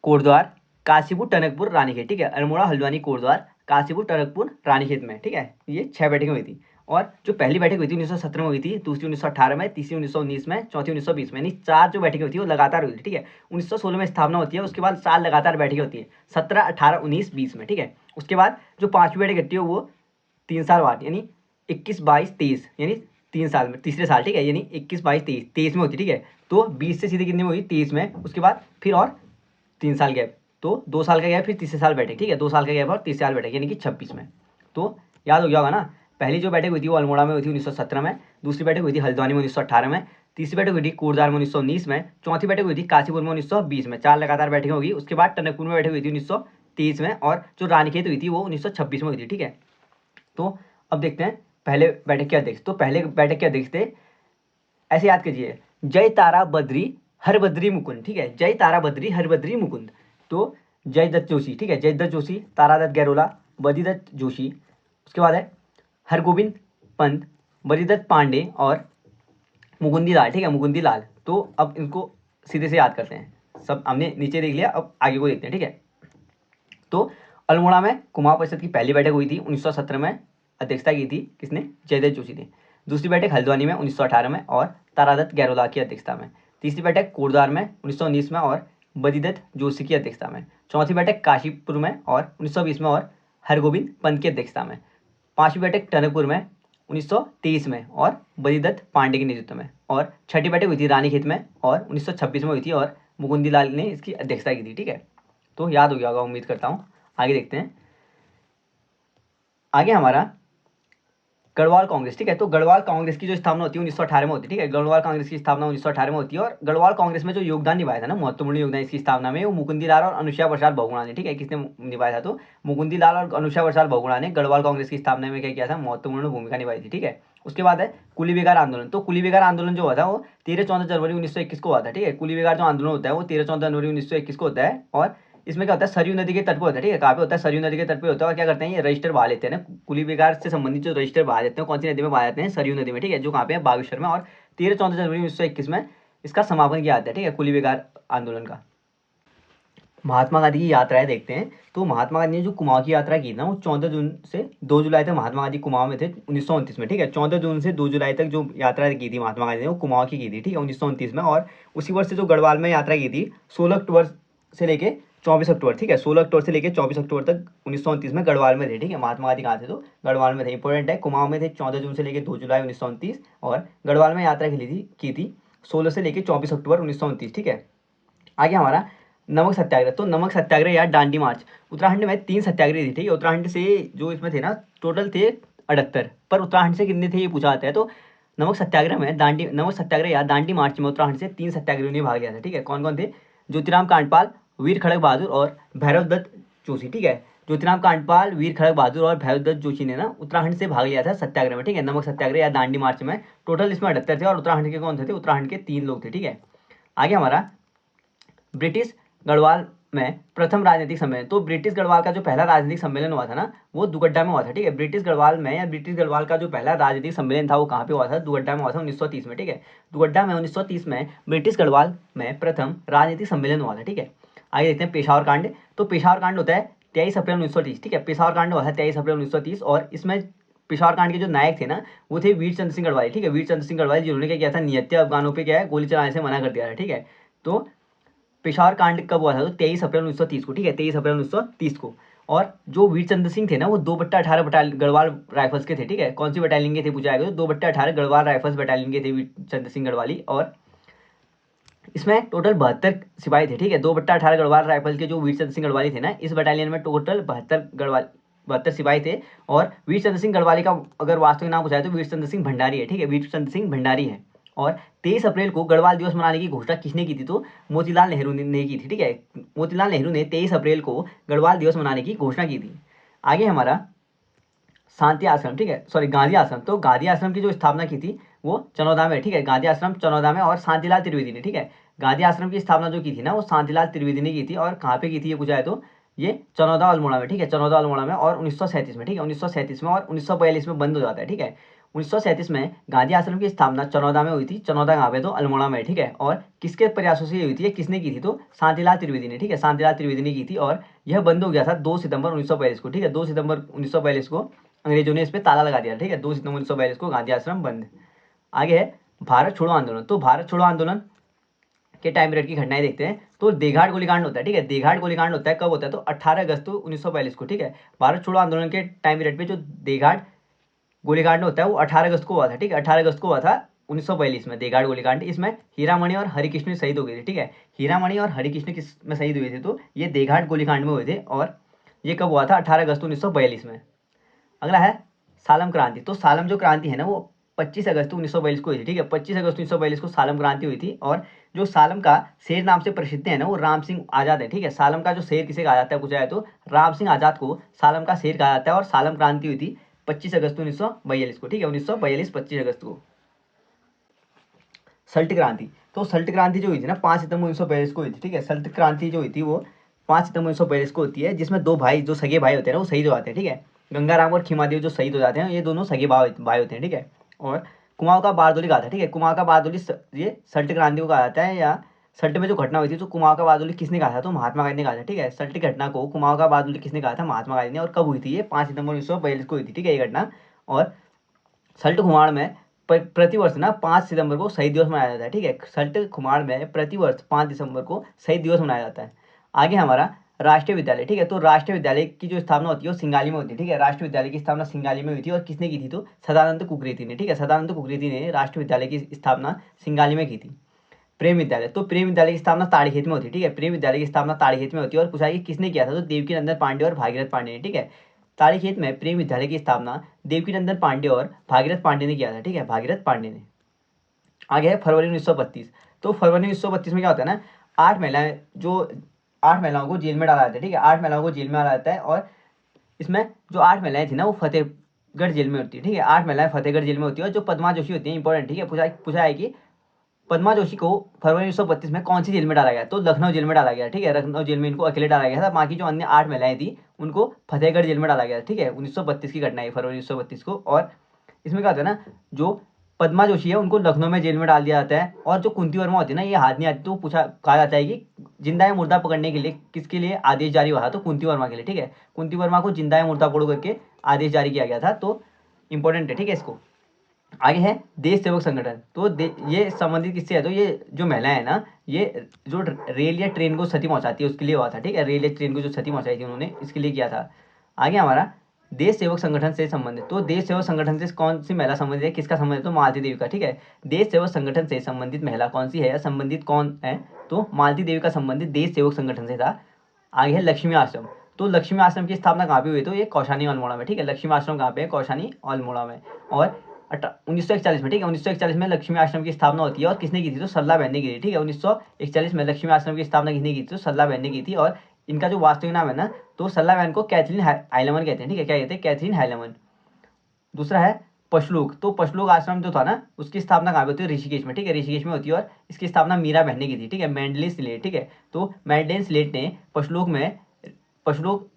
कोटद्वार, काशीपुर, टनकपुर, रानीखेत, ठीक है। अल्मोड़ा, हल्द्वानी, कोटद्वार, काशीपुर, टनकपुर, रानीखेत में, ठीक है। ये 6 बैठकें हुई थी। और जो पहली बैठक हुई थी 1917 में हुई थी, दूसरी 1918 में, तीसरी 1919 में, चौथी 1920 में, यानी 4 जो बैठकें हुई थी वो लगातार हुई थी, ठीक है। 1916 में स्थापना होती है, उसके बाद 4 लगातार बैठकें होती है, 17, 18, 19, 20 में, ठीक है। उसके बाद जो 5वीं बैठक होती है वो 3 साल बाद, यानी 21, 22, 23, यानी 3 साल में, तीसरे साल, ठीक है। यानी 21, 22, 23, 23 में होती है, ठीक है। तो 20 से सीधे कितने में हुई, 23 में। उसके बाद फिर और 3 साल गैप, तो 2 साल का गैप, फिर तीसरे साल बैठे, ठीक है। 2 साल का गैप और तीसरे साल बैठे, यानी कि 26 में। तो याद हो गया होगा ना, पहली जो बैठक हुई थी वो अल्मोड़ा में हुई थी 1917 में, दूसरी बैठक हुई थी हल्द्वानी में 1918 में, तीसरी बैठक हुई थी कोटद्वार में 1919 में, चौथी बैठक हुई थी काशीपुर में 1920 में। 4 लगातार बैठकें होगी। उसके बाद टनकपुर में बैठक हुई थी 1923 में, और जो रानीखेत हुई थी वो 1926 में हुई थी, ठीक है। तो अब देखते हैं पहले बैठक के अध्यक्ष। तो पहले बैठक के अध्यक्ष थे, ऐसे याद कीजिए, जय तारा बद्री हरभद्री मुकुंद, ठीक है। जय तारा बद्री हरभद्री मुकुंद। तो जयदत्त जोशी, ठीक है, जयदत्त जोशी, तारादत्त गैरोला, बद्रीदत्त जोशी। उसके बाद है हरगोविंद पंत, बद्रीदत्त पांडे और मुकुंदी लाल, ठीक है, मुकुंदी लाल। तो अब इनको सीधे से याद करते हैं, सब हमने नीचे देख लिया, अब आगे को देखते हैं, ठीक है। तो अल्मोड़ा में कुमाऊं परिषद की पहली बैठक हुई थी 1917 में, अध्यक्षता की थी किसने, जयदत्त जोशी ने। दूसरी बैठक हल्द्वानी में 1918 में, और तारादत्त गैरोला की अध्यक्षता में। तीसरी बैठक कोटद्वार में 1919 में, और बद्रीदत्त जोशी की अध्यक्षता में। चौथी बैठक काशीपुर में और 1920 में, और हरगोविंद पंत की अध्यक्षता में। पांचवी बैठक टनकपुर में 1923 में, और बद्रीदत्त पांडे के नेतृत्व में। और छठी बैठक हुई थी रानीखेत में, और 1926 में हुई थी, और मुकुंदी लाल ने इसकी अध्यक्षता की थी, ठीक है। तो याद हो गया होगा, उम्मीद करता हूँ। आगे देखते हैं, आगे हमारा गढ़वाल कांग्रेस, ठीक है। तो गढ़वाल कांग्रेस की जो स्थापना होती है 1918 में होती है, ठीक है। गढ़वाल कांग्रेस की स्थापना 1918 में होती है, और गढ़वाल कांग्रेस में जो योगदान निभाया था ना, महत्वपूर्ण योगदान इसकी स्थापना में, वो मुकुंदी लाल और अनुसुईया प्रसाद बहुगुणा ने, ठीक है। किसने निभाया था, तो मुकुंदी लाल और अनुसुईया प्रसाद बहुगुणा ने गढ़वाल कांग्रेस की स्थापना में क्या किया था, महत्वपूर्ण भूमिका निभाई थी, ठीक है। उसके बाद है कुली बेगार आंदोलन। तो कुली बेगार आंदोलन जो हुआ था वो 13-14 जनवरी 1921 को हुआ था, ठीक है। कुली बेगार जो आंदोलन होता है वो 13-14 जनवरी 1921 को होता है, और इसमें क्या होता है, सरयू नदी के तट पर होता है, ठीक है। कहाँ पे होता है, सरयू नदी के तट पे होता है। और क्या करते हैं, ये रजिस्टर बहा लेते हैं ना, कुली बेगार से संबंधित जो रजिस्टर बहा देते हैं, कौन सी नदी में बहा जाते हैं, सरयू नदी में, ठीक है, जो कहाँ पे है, बागेश्वर में। और 13-14 जनवरी 1921 में इसका समापन किया जाता है, ठीक है, कुली बेगार आंदोलन का। महात्मा गांधी की यात्राएं देखते हैं। तो महात्मा गांधी ने जो कुमाऊं की यात्रा की ना, वो 14 जून से 2 जुलाई तक महात्मा गांधी कुमाऊं में थे 1929 में, ठीक है। 14 जून से 2 जुलाई तक जो यात्रा की थी महात्मा गांधी ने, वो कुमाऊं की थी, ठीक है, 1929 में। और उसी वर्ष से जो गढ़वाल में यात्रा की थी 16 अक्टूबर से लेके 24 अक्टूबर, ठीक है, 16 अक्टूबर से लेकर 24 अक्टूबर तक 1929 में गढ़वाल में थे, ठीक है। महात्मा गांधी कहाँ थे, तो गढ़वाल में थे। इंपॉर्टेंट है, कुमाऊं में थे 14 जून से लेकर 2 जुलाई 1929, और गढ़वाल में यात्रा की थी 16 से लेकर 24 अक्टूबर 1929, ठीक है। आगे हमारा नमक सत्याग्रह। तो नमक सत्याग्रह या डांडी मार्च, उत्तराखंड में 3 सत्याग्रह थे, ठीक है। उत्तराखंड से जो इसमें थे ना, टोटल थे 78, पर उत्तराखंड से कितने थे ये पूछा जाता है। तो नमक सत्याग्रह में नमक सत्याग्रह या दांडी मार्च में उत्तराखंड से 3 सत्याग्रहियों ने भाग लिया था, ठीक है। कौन कौन थे, ज्योतिराम कांडपाल, वीर खड़ग बहादुर और भैरव दत्त जोशी, ठीक है। ज्योतिराम कांडपाल, वीर खड़ग बहादुर और भैरवदत्त जोशी ने ना उत्तराखंड से भाग लिया था सत्याग्रह में, ठीक है, नमक सत्याग्रह या दांडी मार्च में। टोटल इसमें 78 थे और उत्तराखंड के कौन थे? उत्तराखंड के 3 लोग थे, ठीक है। आगे हमारा ब्रिटिश गढ़वाल में प्रथम राजनीतिक सम्मेलन। तो ब्रिटिश गढ़वाल का जो पहला राजनीतिक सम्मेलन हुआ था ना, वो दुगड्डा में हुआ था, ठीक है। ब्रिटिश गढ़वाल में या ब्रिटिश गढ़वाल का जो पहला राजनीतिक सम्मेलन था वो कहाँ पे हुआ था? दुगड्डा में हुआ था 1930 में, ठीक है। दुगड्डा में 1930 में ब्रिटिश गढ़वाल में प्रथम राजनीतिक सम्मेलन हुआ था, ठीक है। आगे देखते हैं पेशावर कांड। तो पेशावर कांड होता है 23 अप्रैल 1930, ठीक है। पेशावर कांड हुआ था 23 अप्रैल 1930 और इसमें पेशावर कांड के जो नायक थे ना वो थे वीर चंद्र सिंह गढ़वाली, ठीक है। वीर चंद्र सिंह गढ़वाली जिन्होंने क्या किया था? निहत्थे अफगानों पे क्या है? गोली चलाने से मना कर दिया था, ठीक है। तो पेशावर कांड कब हुआ था? तो 23 अप्रैल 1930 को, ठीक है, 23 अप्रैल 1930 को। और जो वीर चंद्र सिंह थे ना वो 2/18 बटालियन गढ़वाल राइफल्स के थे, ठीक है। कौन सी बटालियन के थे पूछा जाएगा? तो 2/18 गढ़वाल राइफल्स बटालियन के थे वीर चंद्र सिंह गढ़वाली। और इसमें टोटल 72 सिपाही थे, ठीक है। 2/18 गढ़वाल राइफल के जो वीर चंद्र सिंह गढ़वाली थे ना, इस बटालियन में टोटल 72 सिपाही थे। और वीर चंद्र सिंह गढ़वाली का अगर वास्तविक नाम पूछा है तो वीर चंद्र सिंह भंडारी है, ठीक है, वीर चंद्र सिंह भंडारी है। और 23 अप्रैल को गढ़वाल दिवस मनाने की घोषणा किसने की थी? तो मोतीलाल नेहरू ने की थी, ठीक है। मोतीलाल नेहरू ने 23 अप्रैल को गढ़वाल दिवस मनाने की घोषणा की थी। आगे हमारा शांति आश्रम, ठीक है, सॉरी गांधी आश्रम। तो गांधी आश्रम की जो स्थापना की थी वो चनौदा में, ठीक है। गांधी आश्रम चनौदा में और शांतिलाल त्रिवेदी ने, ठीक है। गांधी आश्रम की स्थापना जो की थी ना वो शांतिलाल त्रिवेदी ने की थी। और कहाँ पे की थी ये पूछा है तो ये चनौदा अल्मोड़ा में, ठीक है, चनौदा अल्मोड़ा में। और 1937 में, ठीक है, 1937 में। और 1942 में बंद हो जाता है, ठीक है। 1937 में गांधी आश्रम की स्थापना चनौदा में हुई थी। चनौदा कहाँ पे? तो अल्मोड़ा में, ठीक है। और किसके प्रयासों से हुई थी? किसने की थी? तो शांतिलाल त्रिवेदी ने, ठीक है, शांतिलाल त्रिवेदी ने की थी। और यह बंद हो गया था 2 सितंबर 1942 को, ठीक है। 2 सितंबर 1942 को अंग्रेजों ने इस पर ताला लगा दिया, ठीक है। 2 सितंबर 1942 को गांधी आश्रम बंद। आगे है भारत छोड़ो आंदोलन। तो भारत छोड़ो आंदोलन के टाइम पीरियड की घटनाएं देखते हैं। तो देघाट गोलीकांड होता है, ठीक है। देघाट गोलीकांड होता है कब होता है? तो 18 अगस्त 1942 को, ठीक है। भारत छोड़ो आंदोलन के टाइम पीरियड पे जो देघाट गोलीकांड होता है वो 18 अगस्त को हुआ था, ठीक है। 18 अगस्त को हुआ था 1942 में देघाट गोलीकांड। इसमें हीरामणि और हरिकृष्ण शहीद हो गए थे, ठीक है। हीरामणि और हरिकृष्ण किस में शहीद हुए थे? तो ये देघाट गोलीकांड में हुए थे। और ये कब हुआ था? 18 अगस्त 1942 में। अगला है सालम क्रांति। तो सालम जो क्रांति है ना वो 25 अगस्त 1942 को हुई थी, ठीक है। 25 अगस्त 1942 को सालम क्रांति हुई थी। और जो सालम का शेर नाम से प्रसिद्ध है ना वो राम सिंह आजाद है, ठीक है। सालम का जो शेर किसे कहा जाता है पूछा जाए तो राम सिंह आजाद को सालम का शेर कहा जाता है। और सालम क्रांति हुई थी 25 अगस्त 1942 को, ठीक है, 1942 25 अगस्त को। सल्ट क्रांति। तो सल्ट क्रांति जो हुई थी ना 5 सितंबर 1942 को हुई थी, ठीक है। सल्ट क्रांति जो हुई थी वो 5 सितंबर 1942 को होती है, जिसमें 2 भाई जो सगे भाई होते हैं ना वो शहीद हो जाते हैं, ठीक है। गंगाराम और खीमादेव जो शहीद हो जाते हैं ये दोनों सगे भाई होते हैं, ठीक है। और कुमाऊं का बारदोली कहा था, ठीक है। कुमाऊं का बारदोली ये सल्ट क्रांति को कहा जाता है। या सल्ट में जो घटना हुई थी तो कुमाऊं का बारदोली किसने कहा था? तो महात्मा गांधी ने कहा था, ठीक है। सल्ट की घटना को कुमाऊं का बारदोली किसने कहा था? महात्मा गांधी ने। और कब हुई थी? ये 5 सितंबर 1942 को हुई थी, ठीक है, ये घटना। और सल्ट खुमाड़ में प्रतिवर्ष ना 5 सितंबर को शहीद दिवस मनाया जाता है, ठीक है। सल्ट खुमाड़ में प्रतिवर्ष 5 दिसंबर को शहीद दिवस मनाया जाता है। आगे हमारा राष्ट्रीय विद्यालय, ठीक है। तो राष्ट्रीय विद्यालय की जो स्थापना होती है वो सिंगाली में होती है, ठीक है। राष्ट्रीय विद्यालय की स्थापना सिंगाली में हुई थी। और किसने की थी? तो सदानंद कुकरेती ने, ठीक है। सदानंद कुकरेती ने राष्ट्रीय विद्यालय की स्थापना सिंगाली में की थी। प्रेम विद्यालय। तो प्रेम विद्यालय की स्थापना ताड़ीखेत में होती है, ठीक है। प्रेम विद्यालय की स्थापना ताड़ीखेत में होती है। और पूछा कि किसने किया था? तो देवकीनंदन पांडे और भागीरथ पांडे ने, ठीक है। ताड़ीखेत में प्रेम विद्यालय की स्थापना देवकीनंदन पांडे और भागीरथ पांडे ने किया था, ठीक है, भागीरथ पांडे ने। आगे है फरवरी 1932। तो फरवरी 1932 में क्या होता है ना 8 महिलाएं जो 8 महिलाओं को जेल में डाला जाता है, ठीक है। 8 महिलाओं को जेल में डाला जाता है। और इसमें जो 8 महिलाएं थी ना वो फतेहगढ़ जेल में होती है, ठीक है। 8 महिलाएं फतेहगढ़ जेल में होती है। और जो पद्मा जोशी होती है इंपॉर्टेंट, ठीक है, पूछा है कि पद्मा जोशी को फरवरी 1932 में कौन सी जेल में डाला गया? तो लखनऊ जेल में डाला गया, ठीक है। लखनऊ जेल में इनको अकेले डाला गया था। बाकी जो अन्य 8 महिलाएं थी उनको फतेहगढ़ जेल में डाला गया, ठीक है। 1932 की घटना है फरवरी 1932 को। और इसमें क्या होता है ना जो पद्मा जोशी है उनको लखनऊ में जेल में डाल दिया जाता है। और जो कुंती वर्मा होती है ना ये हाथ नहीं आती तो कहा जाता है कि जिंदा या मुर्दा पकड़ने के लिए किसके लिए आदेश जारी हुआ था? तो कुंती वर्मा के लिए, ठीक है। कुंती वर्मा को जिंदा या मुर्दा पकड़ो करके आदेश जारी किया गया था। तो इंपॉर्टेंट है, ठीक है। इसको आगे है देश सेवक संगठन। तो ये संबंधित किससे है? तो ये जो महिलाएं है ना ये जो रेल या ट्रेन को क्षति पहुंचाती है उसके लिए हुआ था, ठीक है। रेल या ट्रेन को जो क्षति पहुंचाई थी उन्होंने इसके लिए किया था। आगे हमारा देश सेवक संगठन से संबंधित। तो देश सेवक संगठन से कौन सी महिला संबंधित है? किसका संबंधित? तो मालती देवी का, ठीक है। देश सेवक संगठन से संबंधित महिला कौन सी है या संबंधित कौन है? तो मालती देवी का संबंधित देश सेवक संगठन से था। आगे है लक्ष्मी आश्रम। तो लक्ष्मी आश्रम की स्थापना कहाँ पे हुई? तो ये कौशानी अल्मोड़ा में, ठीक है। लक्ष्मी आश्रम कहाँ पे है? कौशानी अल्मोड़ा में। और 1941 में, ठीक है, 1941 में लक्ष्मी आश्रम की स्थापना होती है। और किसने की थी? तो सरला बहन ने की थी, ठीक है। 1941 में लक्ष्मी आश्रम की स्थापना किसने की थी? तो सरला बहन ने की थी। और इनका जो वास्तविक नाम है ना, तो सल्ला वैन को कैथरीन हाइलमन कहते हैं, ठीक है, क्या कहते हैं, कैथरीन हाइलमन। दूसरा है पशलूक, तो पशलूक आश्रम जो था ना, उसकी स्थापना कहाँ पे होती है, ऋषिकेश में, ठीक है, ऋषिकेश में होती है, और इसकी स्थापना मीरा बहन ने की थी, ठीक है, मैंडलिन स्लेट, ठीक है। तो मैंडलिन स्लेट ने पशलूक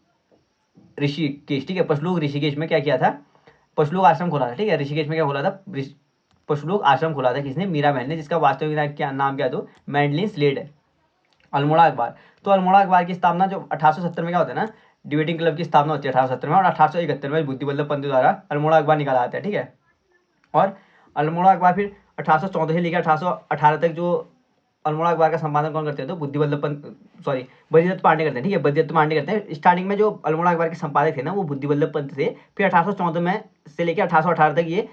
ऋषिकेश, ठीक है, पशलूक ऋषिकेश में क्या किया था, पशलूक आश्रम खोला था, ठीक है, ऋषिकेश में क्या खोला था, पशलूक आश्रम खोला था, किसने, मीरा बहन ने, जिसका वास्तविक नाम क्या, तो मैंडलिन स्लेट है। अल्मोड़ा अखबार, तो अल्मोड़ा अखबार की स्थापना जो 1870 में क्या होता है ना, डिबेटिंग क्लब की स्थापना होती है 1870 में, और 1871 में बुद्धि बल्लभ पंत द्वारा अल्मोड़ा अखबार निकाला जाता है, ठीक है। और अल्मोड़ा अखबार फिर 1814 से लेकर 1818 तक जो अल्मोड़ा अखबार का संपादन कौन करते हैं, तो बुद्धि बल्लभ पंत, सॉरी, बद्रीदत्त पांडे करते हैं, ठीक है, बद्रीदत्त पांडे करते हैं। स्टार्टिंग में जो अल्मोड़ा अखबार के संपादक थे ना, वो बुद्धि बल्लभ पंत थे, फिर 1814 में से लेकर 1818 तक ये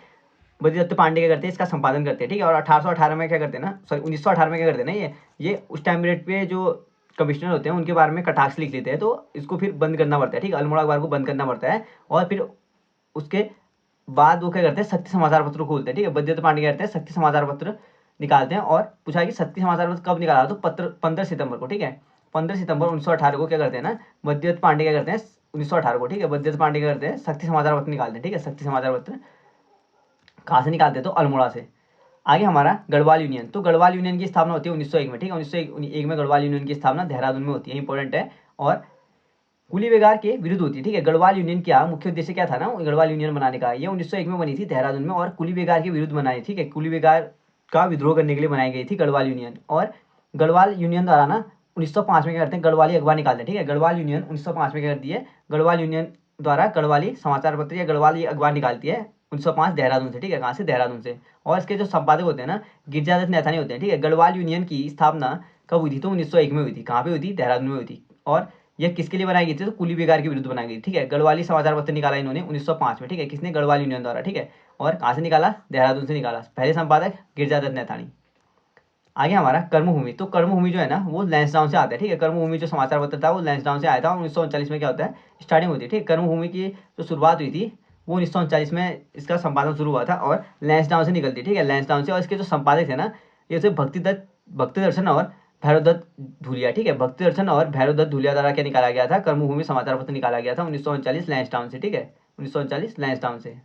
बद्रीदत्त पांडे क्या करते हैं, इसका संपादन करते हैं, ठीक है। और 1818 में क्या करते हैं ना, सॉरी 1918 में क्या करते हैं ना, ये उस टाइम पीरियड पे जो कमिश्नर होते हैं उनके बारे में कटाक्ष लिख लेते हैं, तो इसको फिर बंद करना पड़ता है, ठीक है, अल्मोड़ा अखबार को बंद करना पड़ता है। और फिर उसके बाद वो क्या करते हैं, शक्ति समाचार पत्र खोलते हैं, ठीक है, बद्रीदत्त पांडे कहते हैं शक्ति समाचार पत्र निकालते हैं। और पूछा है कि शक्ति समाचार पत्र कब निकाला, तो 15 सितंबर को, ठीक है, 15 सितंबर 1918 को क्या करते हैं ना, बद्रीदत्त पांडे क्या करते हैं, 1918 को, ठीक है, बद्रीदत्त पांडे क्या करते हैं, शक्ति समाचार पत्र निकालते हैं, ठीक है, शक्ति समाचार पत्र कहाँ से निकालते हैं, तो अल्मोड़ा से। आगे हमारा गढ़वाल यूनियन, तो गढ़वाल यूनियन की स्थापना होती है 1901 में, ठीक है, 1901 में गढ़वाल यूनियन की स्थापना देहरादून में होती है, इंपॉर्टेंट है। और कुली बेगार के विरुद्ध होती है, ठीक है। गढ़वाल यूनियन क्या मुख्य उद्देश्य क्या था ना, गढ़वाल यूनियन बनाने का, ये 1901 में बनी थी देहरादून में, और कुली बेगार के विरुद्ध बनाई, ठीक है, कुली बेगार का विद्रोह करने के लिए बनाई गई थी गढ़वाल यूनियन। और गढ़वाल यूनियन द्वारा ना 1905 में क्या करते हैं, गढ़वाली अखबार निकालते हैं, ठीक है, गढ़वाल यूनियन 1905 में क्या करती है, गढ़वाल यूनियन द्वारा गढ़वाली समाचार पत्र या गढ़वाली अखबार निकालती है 1905 देहरादून से, ठीक है, कहाँ से, देहरादून से। और इसके जो संपादक होते हैं ना, गिरजादत्त नैथानी होते हैं, ठीक है। गढ़वाल यूनियन की स्थापना कब हुई थी, तो 1901 में हुई थी, कहाँ पे हुई थी, देहरादून में हुई थी। और यह किसके लिए बनाई गई थी, तो कुली बेगार के विरुद्ध बनाई गई, ठीक है। गढ़वाली समाचार पत्र निकाला इन्होंने 1905 में, ठीक है, किसने, गढ़वाल यूनियन द्वारा, ठीक है। और कहाँ से निकाला, देहरादून से निकाला, पहले संपादक गिरजादत्त नैथानी। आगे हमारा कर्मभूमि, तो कर्मभूमि जो है ना, वो लैंसडाउन से आता है, ठीक है, कर्मभूमि जो समाचार पत्र था वो लैंसडाउन से आया था, 1939 में क्या होता है, स्टार्टिंग होती है, ठीक है। कर्मभूमि की जो शुरुआत हुई थी वो 1939 में इसका संपादन शुरू हुआ था, और लैंसडाउन से निकलती है, ठीक है, लैंसडाउन से। और इसके जो संपादक थे ना, ये थे भक्ति दर्शन और भैरवदत्त धुलिया, ठीक है, भक्ति दर्शन और भैरवदत्त धुलिया द्वारा क्या निकाला गया था, कर्मभूमि समाचार पत्र निकाला गया था 1939 लैंसडाउन से, ठीक है, 1939 लैंसडाउन से।